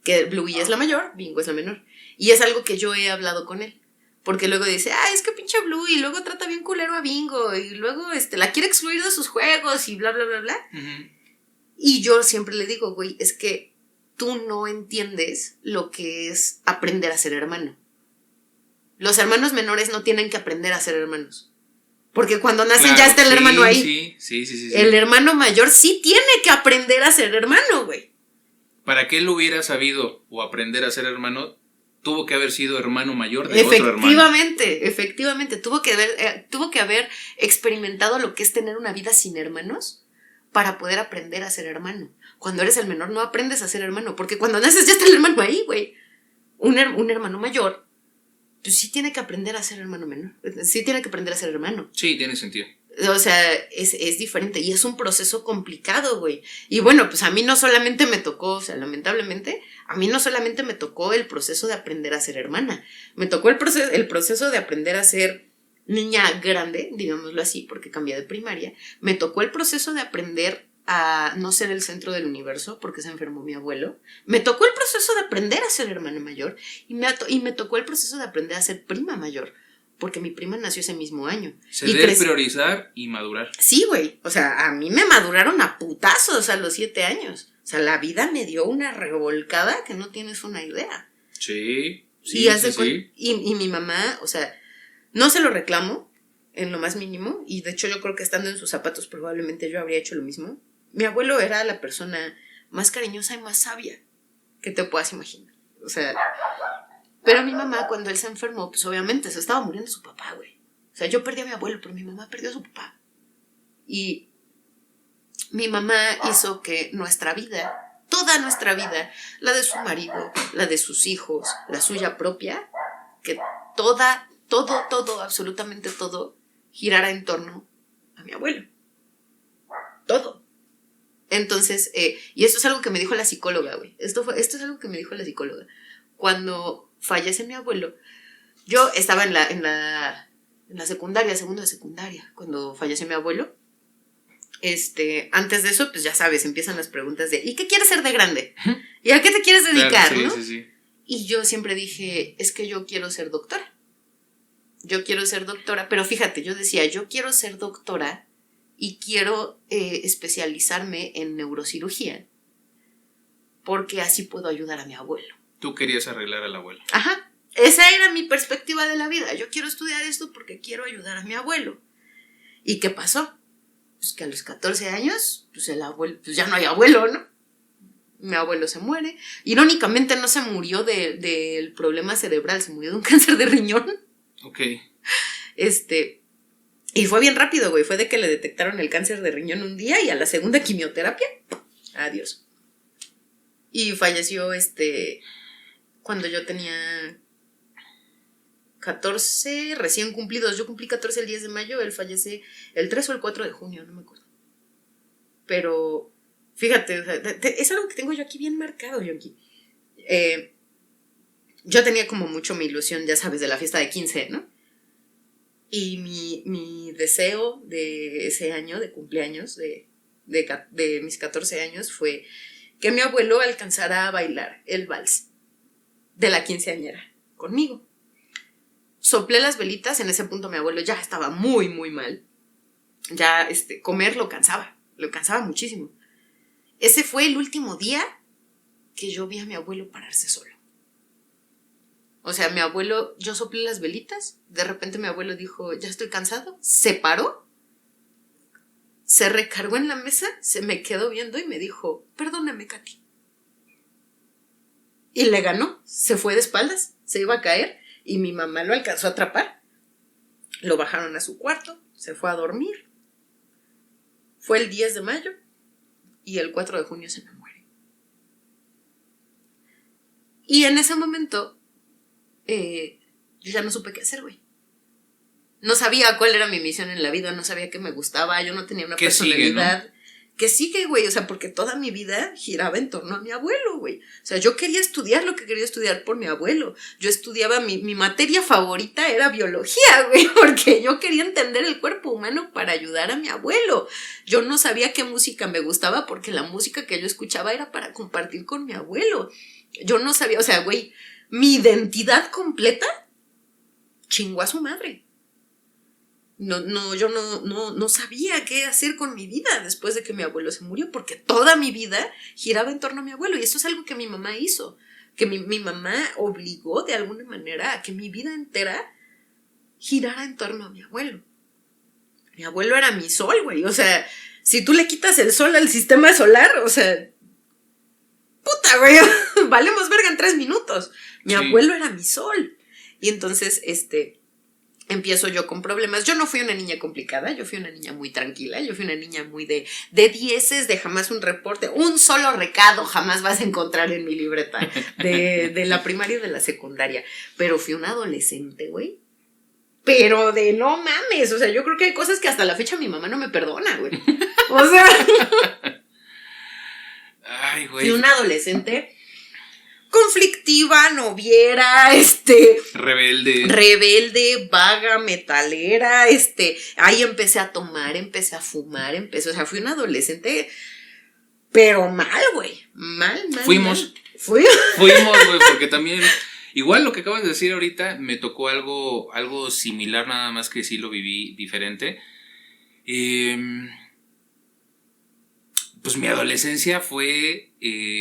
Que Bluey es la mayor, Bingo es la menor. Y es algo que yo he hablado con él. Porque luego dice, es que pinche Bluey, y luego trata bien culero a Bingo, y luego la quiere excluir de sus juegos, y bla, bla, bla, bla. Uh-huh. Y yo siempre le digo, güey, es que tú no entiendes lo que es aprender a ser hermano. Los hermanos menores no tienen que aprender a ser hermanos. Porque cuando nacen Claro, ya está el hermano ahí. Sí. El hermano mayor sí tiene que aprender a ser hermano, güey. Para que él hubiera sabido o aprender a ser hermano, tuvo que haber sido hermano mayor de otro hermano. Efectivamente. Tuvo que haber experimentado lo que es tener una vida sin hermanos para poder aprender a ser hermano. Cuando eres el menor no aprendes a ser hermano, porque cuando naces ya está el hermano ahí, güey. Un hermano mayor, pues sí tiene que aprender a ser hermano menor. Sí tiene que aprender a ser hermano. Sí, tiene sentido. O sea, es diferente y es un proceso complicado, güey. Y bueno, pues a mí no solamente me tocó, o sea, lamentablemente, a mí no solamente me tocó el proceso de aprender a ser hermana. Me tocó el proceso de aprender a ser niña grande, digámoslo así, porque cambié de primaria. Me tocó el proceso de aprender a no ser el centro del universo, porque se enfermó mi abuelo. Me tocó el proceso de aprender a ser hermana mayor. Y me tocó el proceso de aprender a ser prima mayor, porque mi prima nació ese mismo año. Ceder, priorizar y madurar. Sí, güey. O sea, a mí me maduraron a putazos a los 7 años. O sea, la vida me dio una revolcada que no tienes una idea. Sí. Y mi mamá, o sea, no se lo reclamo en lo más mínimo. Y de hecho yo creo que estando en sus zapatos probablemente yo habría hecho lo mismo. Mi abuelo era la persona más cariñosa y más sabia que te puedas imaginar. O sea... Pero mi mamá, cuando él se enfermó, pues obviamente se estaba muriendo su papá, güey. O sea, yo perdí a mi abuelo, pero mi mamá perdió a su papá. Y mi mamá hizo que nuestra vida, toda nuestra vida, la de su marido, la de sus hijos, la suya propia, que todo, absolutamente todo, girara en torno a mi abuelo. Todo. Entonces, y esto es algo que me dijo la psicóloga, güey. Esto es algo que me dijo la psicóloga. Cuando fallece mi abuelo, yo estaba en la secundaria, segundo de secundaria, cuando falleció mi abuelo. Antes de eso, pues ya sabes, empiezan las preguntas de ¿y qué quieres ser de grande? ¿Y a qué te quieres dedicar? Claro, ¿no? Sí. Y yo siempre dije, es que yo quiero ser doctora. Yo quiero ser doctora, pero fíjate, yo decía, yo quiero ser doctora y quiero especializarme en neurocirugía, porque así puedo ayudar a mi abuelo. Tú querías arreglar al abuelo. Ajá, esa era mi perspectiva de la vida. Yo quiero estudiar esto porque quiero ayudar a mi abuelo. ¿Y qué pasó? Pues que a los 14 años, pues el abuelo, pues ya no hay abuelo, ¿no? Mi abuelo se muere. Irónicamente no se murió del problema cerebral, se murió de un cáncer de riñón. Ok. Y fue bien rápido, güey. Fue de que le detectaron el cáncer de riñón un día y a la segunda quimioterapia, adiós. Y falleció cuando yo tenía 14 recién cumplidos. Yo cumplí 14 el 10 de mayo, él fallece el 3 o el 4 de junio, no me acuerdo. Pero, fíjate, o sea, es algo que tengo yo aquí bien marcado, Yonki. Yo tenía como mucho mi ilusión, ya sabes, de la fiesta de 15, ¿no? Y mi deseo de ese año, de cumpleaños, de mis 14 años, fue que mi abuelo alcanzara a bailar el vals de la quinceañera conmigo. Soplé las velitas, en ese punto mi abuelo ya estaba muy, muy mal. Ya comer lo cansaba muchísimo. Ese fue el último día que yo vi a mi abuelo pararse solo. O sea, mi abuelo, yo soplé las velitas, de repente mi abuelo dijo, ya estoy cansado, se paró, se recargó en la mesa, se me quedó viendo y me dijo, perdóname, Katy, y le ganó. Se fue de espaldas, se iba a caer y mi mamá lo alcanzó a atrapar. Lo bajaron a su cuarto, se fue a dormir. Fue el 10 de mayo y el 4 de junio se me muere. Y en ese momento yo ya no supe qué hacer, güey. No sabía cuál era mi misión en la vida, no sabía qué me gustaba, yo no tenía una personalidad. Sigue, ¿no? Que sigue, güey, o sea, porque toda mi vida giraba en torno a mi abuelo, güey. O sea, yo quería estudiar lo que quería estudiar por mi abuelo. Yo estudiaba, mi materia favorita era biología, güey, porque yo quería entender el cuerpo humano para ayudar a mi abuelo. Yo no sabía qué música me gustaba porque la música que yo escuchaba era para compartir con mi abuelo. Yo no sabía, o sea, güey, mi identidad completa chingó a su madre. Yo no sabía qué hacer con mi vida después de que mi abuelo se murió, porque toda mi vida giraba en torno a mi abuelo, y eso es algo que mi mamá hizo, que mi mamá obligó de alguna manera a que mi vida entera girara en torno a mi abuelo. Mi abuelo era mi sol, güey, o sea, si tú le quitas el sol al sistema solar, o sea, puta, güey, valemos verga en 3 minutos. Mi abuelo era mi sol. Y entonces, empiezo yo con problemas. Yo no fui una niña complicada, yo fui una niña muy tranquila, yo fui una niña muy de dieces, de jamás un reporte, un solo recado jamás vas a encontrar en mi libreta de la primaria y de la secundaria. Pero fui una adolescente, güey. Pero de no mames, o sea, yo creo que hay cosas que hasta la fecha mi mamá no me perdona, güey. O sea, ay, güey. Fui una adolescente conflictiva, noviera, rebelde, vaga, metalera, ahí empecé a tomar, empecé a fumar, o sea, fui una adolescente, pero mal, güey, mal. Fuimos, güey, porque también, igual lo que acabas de decir ahorita, me tocó algo similar, nada más que sí lo viví diferente. Pues mi adolescencia fue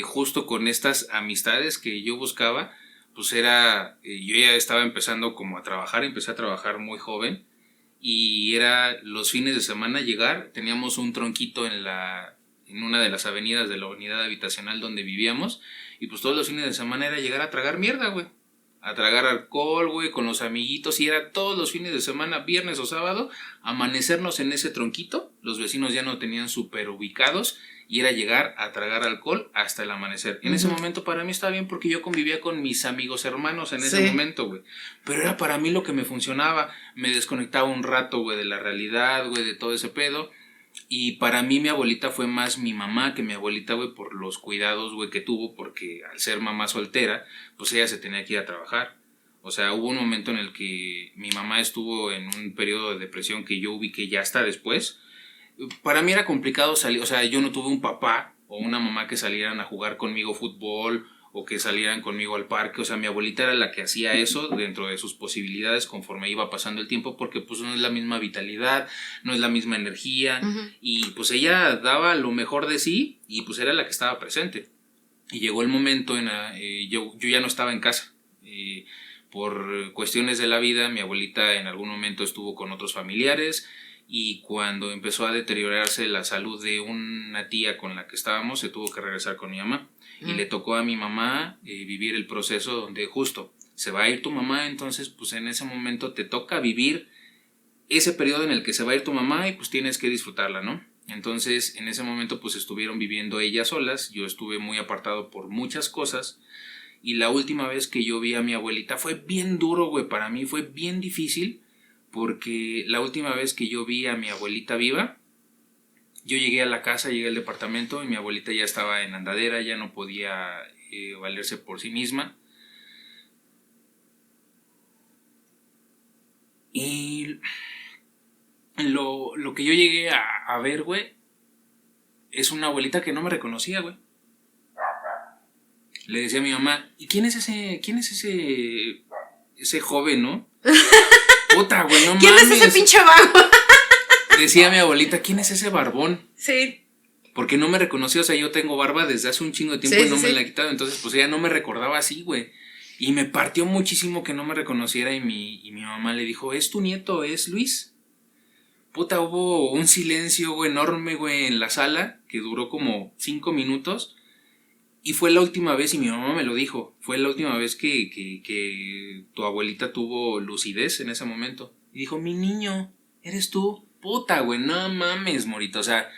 justo con estas amistades que yo buscaba, pues yo ya estaba empezando como a trabajar, empecé a trabajar muy joven y era los fines de semana llegar, teníamos un tronquito en una de las avenidas de la unidad habitacional donde vivíamos y pues todos los fines de semana era llegar a tragar mierda, güey. A tragar alcohol, güey, con los amiguitos, y era todos los fines de semana, viernes o sábado, amanecernos en ese tronquito, los vecinos ya no tenían súper ubicados, y era llegar a tragar alcohol hasta el amanecer. En ese momento para mí estaba bien porque yo convivía con mis amigos hermanos en ese momento, güey, pero era para mí lo que me funcionaba, me desconectaba un rato, güey, de la realidad, güey, de todo ese pedo. Y para mí mi abuelita fue más mi mamá que mi abuelita, güey, por los cuidados, güey, que tuvo, porque al ser mamá soltera, pues ella se tenía que ir a trabajar. O sea, hubo un momento en el que mi mamá estuvo en un periodo de depresión que yo ubiqué ya hasta después. Para mí era complicado salir, o sea, yo no tuve un papá o una mamá que salieran a jugar conmigo fútbol o que salieran conmigo al parque. O sea, mi abuelita era la que hacía eso dentro de sus posibilidades conforme iba pasando el tiempo, porque pues no es la misma vitalidad, no es la misma energía, y pues ella daba lo mejor de sí y pues era la que estaba presente. Y llegó el momento yo ya no estaba en casa, por cuestiones de la vida. Mi abuelita en algún momento estuvo con otros familiares, y cuando empezó a deteriorarse la salud de una tía con la que estábamos, se tuvo que regresar con mi mamá. Y le tocó a mi mamá vivir el proceso donde justo se va a ir tu mamá, entonces pues en ese momento te toca vivir ese periodo en el que se va a ir tu mamá y pues tienes que disfrutarla, ¿no? Entonces en ese momento pues estuvieron viviendo ellas solas, yo estuve muy apartado por muchas cosas, y la última vez que yo vi a mi abuelita fue bien duro, güey, para mí fue bien difícil, porque la última vez que yo vi a mi abuelita viva, yo llegué a la casa, llegué al departamento y mi abuelita ya estaba en andadera, ya no podía valerse por sí misma. Y lo que yo llegué a ver, güey, es una abuelita que no me reconocía, güey. Le decía a mi mamá, ¿y quién es ese joven, no? Puta, güey, no mames. ¿Quién es ese pinche vago? Decía mi abuelita, ¿quién es ese barbón? Sí. Porque no me reconoció, o sea, yo tengo barba desde hace un chingo de tiempo y no me la he quitado, entonces pues ella no me recordaba así, güey. Y me partió muchísimo que no me reconociera, y mi mamá le dijo, ¿es tu nieto, es Luis? Puta, hubo un silencio, güey, enorme, güey, en la sala, que duró como 5 minutos, Y fue la última vez, y mi mamá me lo dijo, fue la última vez que tu abuelita tuvo lucidez en ese momento. Y dijo, mi niño, ¿eres tú? Puta, güey, no mames, morita. O sea,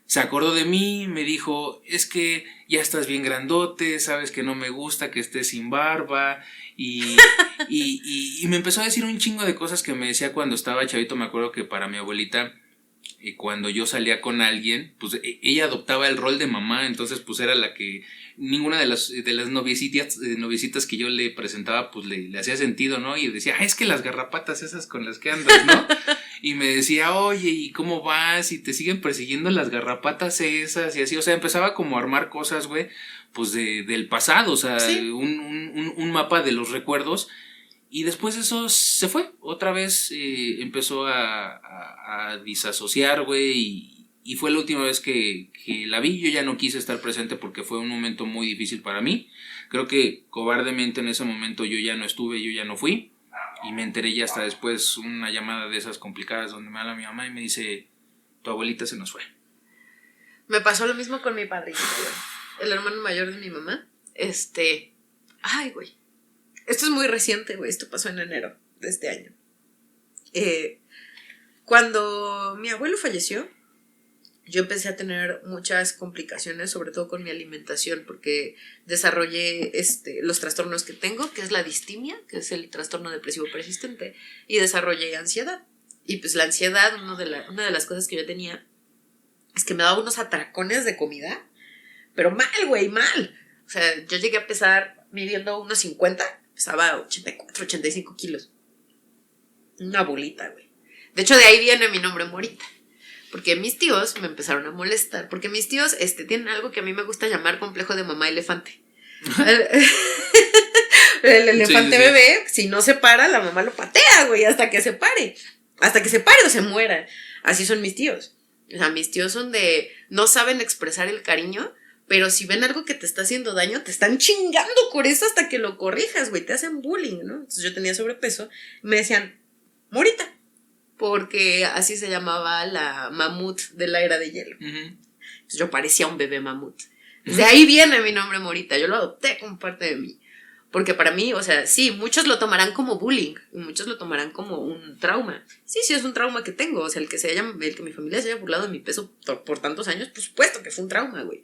se acordó de mí, me dijo, es que ya estás bien grandote, sabes que no me gusta que estés sin barba. Y me empezó a decir un chingo de cosas que me decía cuando estaba chavito. Me acuerdo que para mi abuelita, cuando yo salía con alguien, pues ella adoptaba el rol de mamá, entonces pues era la que ninguna de las noviecitas que yo le presentaba pues le hacía sentido, ¿no? Y decía, es que las garrapatas esas con las que andas, ¿no? Y me decía, oye, ¿y cómo vas? Y te siguen persiguiendo las garrapatas esas y así, o sea, empezaba como a armar cosas, güey, pues del pasado, o sea, sí. un mapa de los recuerdos. Y después eso se fue, otra vez empezó a disasociar, güey, y fue la última vez que la vi. Yo ya no quise estar presente porque fue un momento muy difícil para mí. Creo que cobardemente en ese momento yo ya no estuve, yo ya no fui, y me enteré ya hasta después, una llamada de esas complicadas donde me habla mi mamá y me dice, tu abuelita se nos fue. Me pasó lo mismo con mi padrino, güey, el hermano mayor de mi mamá. Ay, güey. Esto es muy reciente, güey. Esto pasó en enero de este año. Cuando mi abuelo falleció, yo empecé a tener muchas complicaciones, sobre todo con mi alimentación, porque desarrollé los trastornos que tengo, que es la distimia, que es el trastorno depresivo persistente, y desarrollé ansiedad. Y pues la ansiedad, una de las cosas que yo tenía, es que me daba unos atracones de comida, pero mal, güey, mal. O sea, yo llegué a pesar, midiendo unos 50, pesaba 84, 85 kilos. Una bolita, güey. De hecho, de ahí viene mi nombre Morita. Porque mis tíos me empezaron a molestar. Porque mis tíos tienen algo que a mí me gusta llamar complejo de mamá elefante. El elefante bebé, si no se para, la mamá lo patea, güey, hasta que se pare. Hasta que se pare o se muera. Así son mis tíos. O sea, mis tíos son de... no saben expresar el cariño, pero si ven algo que te está haciendo daño, te están chingando por eso hasta que lo corrijas, güey. Te hacen bullying, ¿no? Entonces yo tenía sobrepeso. Me decían, Morita. Porque así se llamaba la mamut de la era de hielo. Entonces yo parecía un bebé mamut. De ahí viene mi nombre Morita. Yo lo adopté como parte de mí. Porque para mí, o sea, sí, muchos lo tomarán como bullying. Y muchos lo tomarán como un trauma. Sí, es un trauma que tengo. O sea, el que mi familia se haya burlado de mi peso por tantos años, por supuesto que fue un trauma, güey.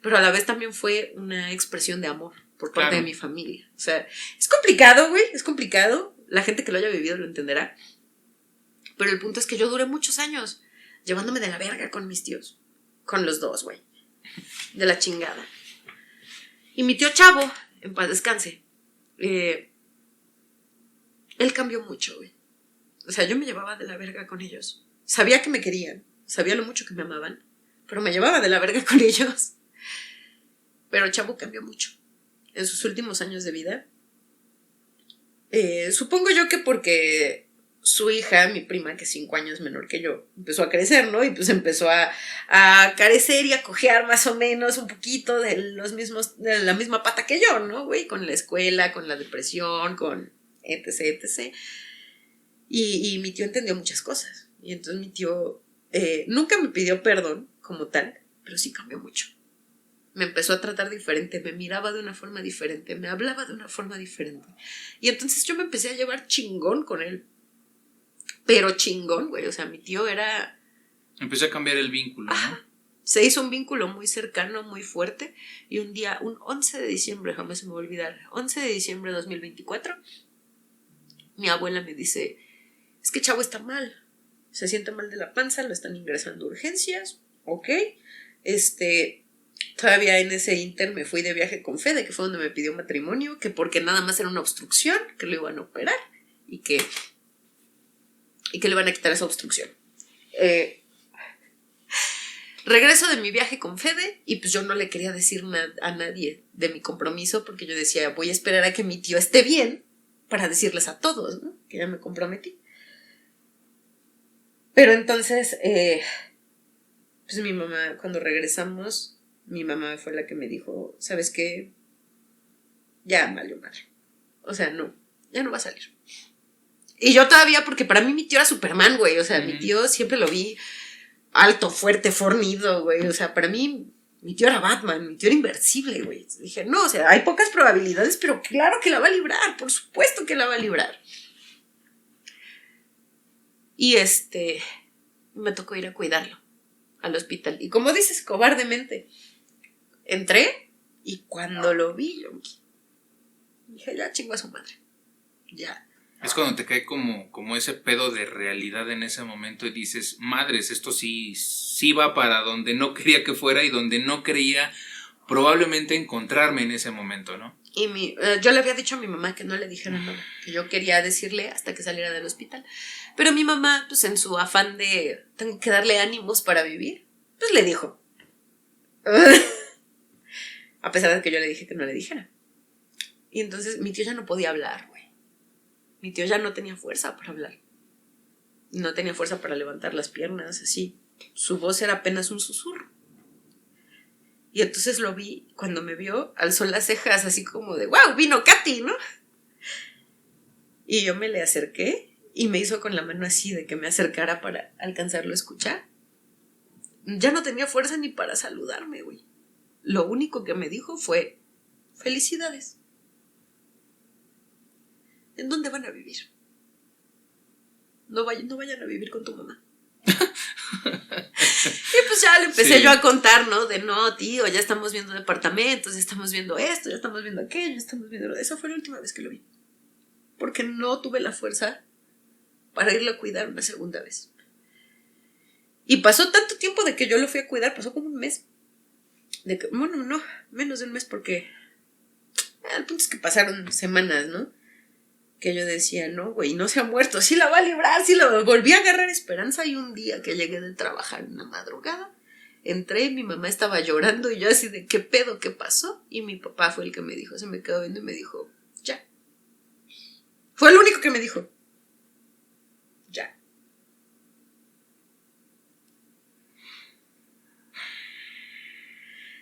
Pero a la vez también fue una expresión de amor por parte de mi familia. O sea, es complicado, güey, es complicado. La gente que lo haya vivido lo entenderá. Pero el punto es que yo duré muchos años llevándome de la verga con mis tíos. Con los dos, güey. De la chingada. Y mi tío Chavo, en paz descanse, él cambió mucho, güey. O sea, yo me llevaba de la verga con ellos. Sabía que me querían, sabía lo mucho que me amaban, pero me llevaba de la verga con ellos. Pero Chavo cambió mucho en sus últimos años de vida. Supongo yo que porque su hija, mi prima, que es 5 años menor que yo, empezó a crecer, ¿no? Y pues empezó a carecer y a cojear más o menos un poquito de la misma pata que yo, ¿no, güey? Con la escuela, con la depresión, con etc, etc. Y mi tío entendió muchas cosas. Y entonces mi tío nunca me pidió perdón como tal, pero sí cambió mucho. Me empezó a tratar diferente, me miraba de una forma diferente, me hablaba de una forma diferente. Y entonces yo me empecé a llevar chingón con él. Pero chingón, güey. O sea, mi tío era... Empezó a cambiar el vínculo, ¿no? Se hizo un vínculo muy cercano, muy fuerte. Y un día, un 11 de diciembre, jamás se me va a olvidar, 11 de diciembre de 2024, mi abuela me dice, es que Chavo está mal. Se siente mal de la panza, lo están ingresando a urgencias. Ok. Todavía en ese inter me fui de viaje con Fede, que fue donde me pidió matrimonio, que porque nada más era una obstrucción, que lo iban a operar y que le iban a quitar esa obstrucción. Regreso de mi viaje con Fede y pues yo no le quería decir a nadie de mi compromiso porque yo decía, voy a esperar a que mi tío esté bien para decirles a todos, ¿no? Que ya me comprometí. Pero entonces, pues mi mamá, cuando regresamos, mi mamá fue la que me dijo, ¿sabes qué? Ya valió madre. O sea, no, ya no va a salir. Y yo todavía, porque para mí mi tío era Superman, güey. O sea, mi tío siempre lo vi alto, fuerte, fornido, güey. O sea, para mí Mi tío era Batman, mi tío era invencible, güey. Dije, no, o sea, hay pocas probabilidades, pero claro que la va a librar, por supuesto que la va a librar. Y me tocó ir a cuidarlo al hospital. Y como dices, cobardemente, entré y cuando lo vi, yo dije, ya chingo a su madre. Ya. Es cuando te cae como ese pedo de realidad en ese momento y dices, madres, esto sí va para donde no quería que fuera y donde no creía probablemente encontrarme en ese momento, ¿no? Y yo le había dicho a mi mamá que no le dijera nada, que yo quería decirle hasta que saliera del hospital. Pero mi mamá, pues en su afán de tengo que darle ánimos para vivir, pues le dijo. A pesar de que yo le dije que no le dijera. Y entonces mi tío ya no podía hablar, güey. Mi tío ya no tenía fuerza para hablar. No tenía fuerza para levantar las piernas, así. Su voz era apenas un susurro. Y entonces lo vi, cuando me vio, alzó las cejas así como de ¡wow! Vino Katy, ¿no? Y yo me le acerqué y me hizo con la mano así de que me acercara para alcanzarlo a escuchar. Ya no tenía fuerza ni para saludarme, güey. Lo único que me dijo fue felicidades. ¿En dónde van a vivir? No vayan a vivir con tu mamá. Y pues ya le empecé yo a contar, ¿no? De no, tío, ya estamos viendo departamentos, ya estamos viendo esto, ya estamos viendo aquello, ya estamos viendo... Esa fue la última vez que lo vi. Porque no tuve la fuerza para irlo a cuidar una segunda vez. Y pasó tanto tiempo de que yo lo fui a cuidar, pasó como un mes. Bueno, no, menos de un mes porque... El punto es que pasaron semanas, ¿no? Que yo decía, no, güey, no se ha muerto, sí la va a librar, sí la va. Volví a agarrar esperanza y un día que llegué de trabajar en la madrugada, entré y mi mamá estaba llorando y yo así de, ¿qué pedo? ¿Qué pasó? Y mi papá fue el que me dijo, se me quedó viendo y me dijo, ya. Fue el único que me dijo, ya.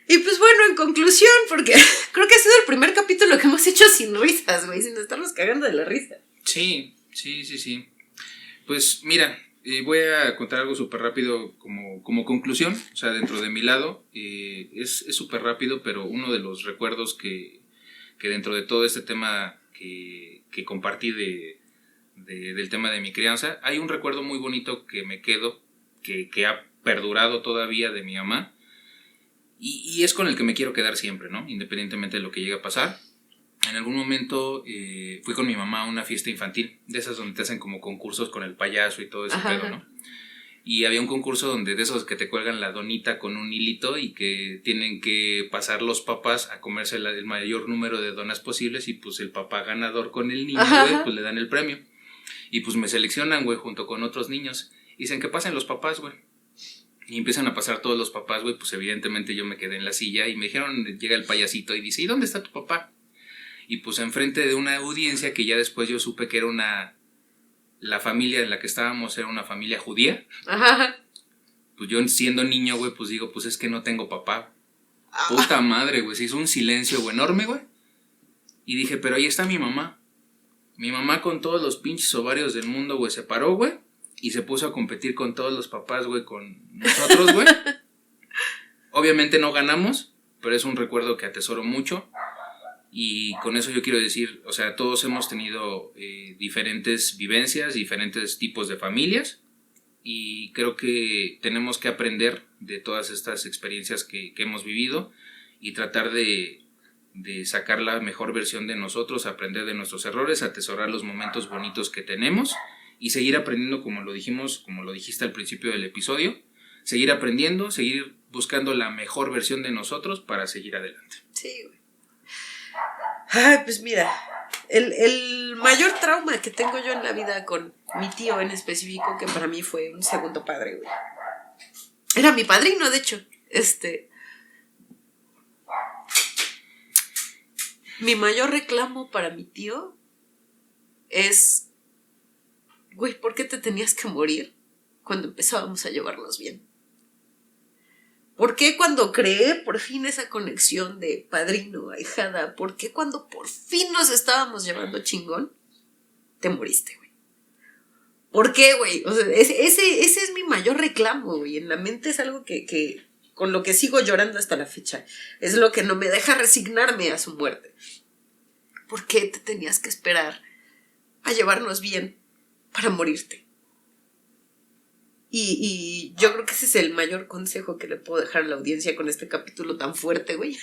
Y pues bueno, en conclusión, porque creo que ha sido el primer capítulo que hemos hecho sin risas, güey, sin estarnos cagando de la risa. Sí. Pues mira, voy a contar algo súper rápido como conclusión, o sea, dentro de mi lado, es súper rápido, pero uno de los recuerdos que dentro de todo este tema que compartí del tema de mi crianza, hay un recuerdo muy bonito que me quedo, que ha perdurado todavía de mi mamá, y es con el que me quiero quedar siempre, ¿no? Independientemente de lo que llegue a pasar. En algún momento fui con mi mamá a una fiesta infantil, de esas donde te hacen como concursos con el payaso y todo ese pedo, ¿no? Y había un concurso donde de esos que te cuelgan la donita con un hilito y que tienen que pasar los papás a comerse el mayor número de donas posibles y pues el papá ganador con el niño, güey, pues le dan el premio. Y pues me seleccionan, güey, junto con otros niños. Y dicen que pasen los papás, güey. Y empiezan a pasar todos los papás, güey, pues evidentemente yo me quedé en la silla y me dijeron, llega el payasito y dice, ¿y dónde está tu papá? Y pues enfrente de una audiencia que ya después yo supe que era la familia en la que estábamos era una familia judía. Ajá. Pues yo siendo niño, güey, pues digo, pues es que no tengo papá. Puta madre, güey, se hizo un silencio, güey, enorme, güey. Y dije, pero ahí está mi mamá. Mi mamá con todos los pinches ovarios del mundo, güey, se paró, güey. Y se puso a competir con todos los papás, güey, con nosotros, güey. Obviamente no ganamos, pero es un recuerdo que atesoro mucho. Y con eso yo quiero decir, o sea, todos hemos tenido diferentes vivencias, diferentes tipos de familias. Y creo que tenemos que aprender de todas estas experiencias que hemos vivido y tratar de sacar la mejor versión de nosotros, aprender de nuestros errores, atesorar los momentos bonitos que tenemos y seguir aprendiendo, como lo dijimos, como lo dijiste al principio del episodio, seguir aprendiendo, seguir buscando la mejor versión de nosotros para seguir adelante. Sí, güey. Ay, pues mira, el mayor trauma que tengo yo en la vida con mi tío en específico, que para mí fue un segundo padre, güey. Era mi padrino, de hecho. Mi mayor reclamo para mi tío es, güey, ¿por qué te tenías que morir cuando empezábamos a llevarnos bien? ¿Por qué cuando creé por fin esa conexión de padrino, ahijada? ¿Por qué cuando por fin nos estábamos llevando chingón, te moriste, güey? ¿Por qué, güey? O sea, ese es mi mayor reclamo, güey. En la mente es algo que con lo que sigo llorando hasta la fecha. Es lo que no me deja resignarme a su muerte. ¿Por qué te tenías que esperar a llevarnos bien para morirte? Y yo creo que ese es el mayor consejo que le puedo dejar a la audiencia con este capítulo tan fuerte, güey.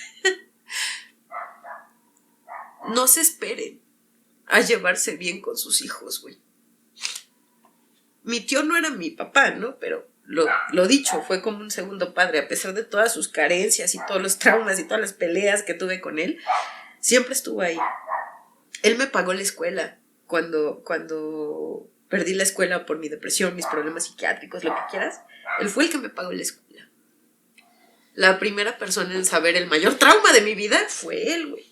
No se esperen a llevarse bien con sus hijos, güey. Mi tío no era mi papá, ¿no? Pero lo dicho, fue como un segundo padre. A pesar de todas sus carencias y todos los traumas y todas las peleas que tuve con él, siempre estuvo ahí. Él me pagó la escuela cuando perdí la escuela por mi depresión, mis problemas psiquiátricos, lo que quieras. Él fue el que me pagó la escuela. La primera persona en saber el mayor trauma de mi vida fue él, güey.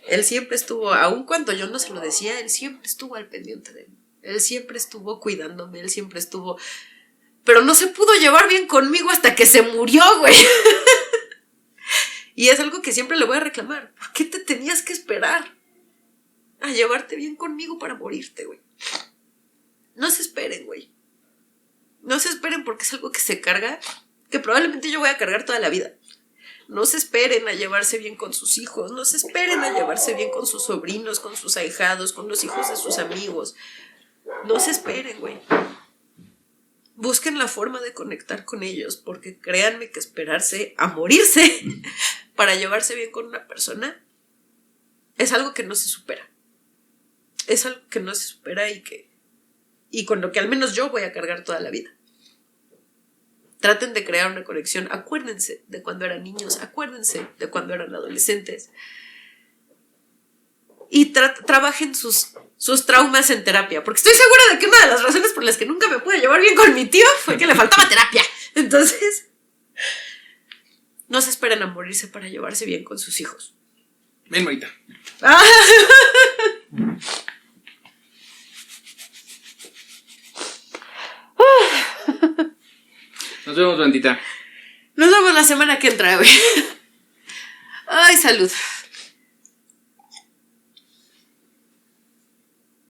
Él siempre estuvo, aun cuando yo no se lo decía, él siempre estuvo al pendiente de mí. Él siempre estuvo cuidándome, él siempre estuvo... Pero no se pudo llevar bien conmigo hasta que se murió, güey. Y es algo que siempre le voy a reclamar. ¿Por qué te tenías que esperar a llevarte bien conmigo para morirte, güey? No se esperen, güey. No se esperen porque es algo que se carga, que probablemente yo voy a cargar toda la vida. No se esperen a llevarse bien con sus hijos. No se esperen a llevarse bien con sus sobrinos, con sus ahijados, con los hijos de sus amigos. No se esperen, güey. Busquen la forma de conectar con ellos, porque créanme que esperarse a morirse para llevarse bien con una persona es algo que no se supera. Es algo que no se supera y con lo que al menos yo voy a cargar toda la vida. Traten de crear una conexión. Acuérdense de cuando eran niños, acuérdense de cuando eran adolescentes. Y trabajen sus traumas en terapia. Porque estoy segura de que una de las razones por las que nunca me pude llevar bien con mi tío fue que le faltaba terapia. Entonces, no se esperen a morirse para llevarse bien con sus hijos. Ven, Marita. Nos vemos, bandita. Nos vemos la semana que entra, güey. Ay, salud.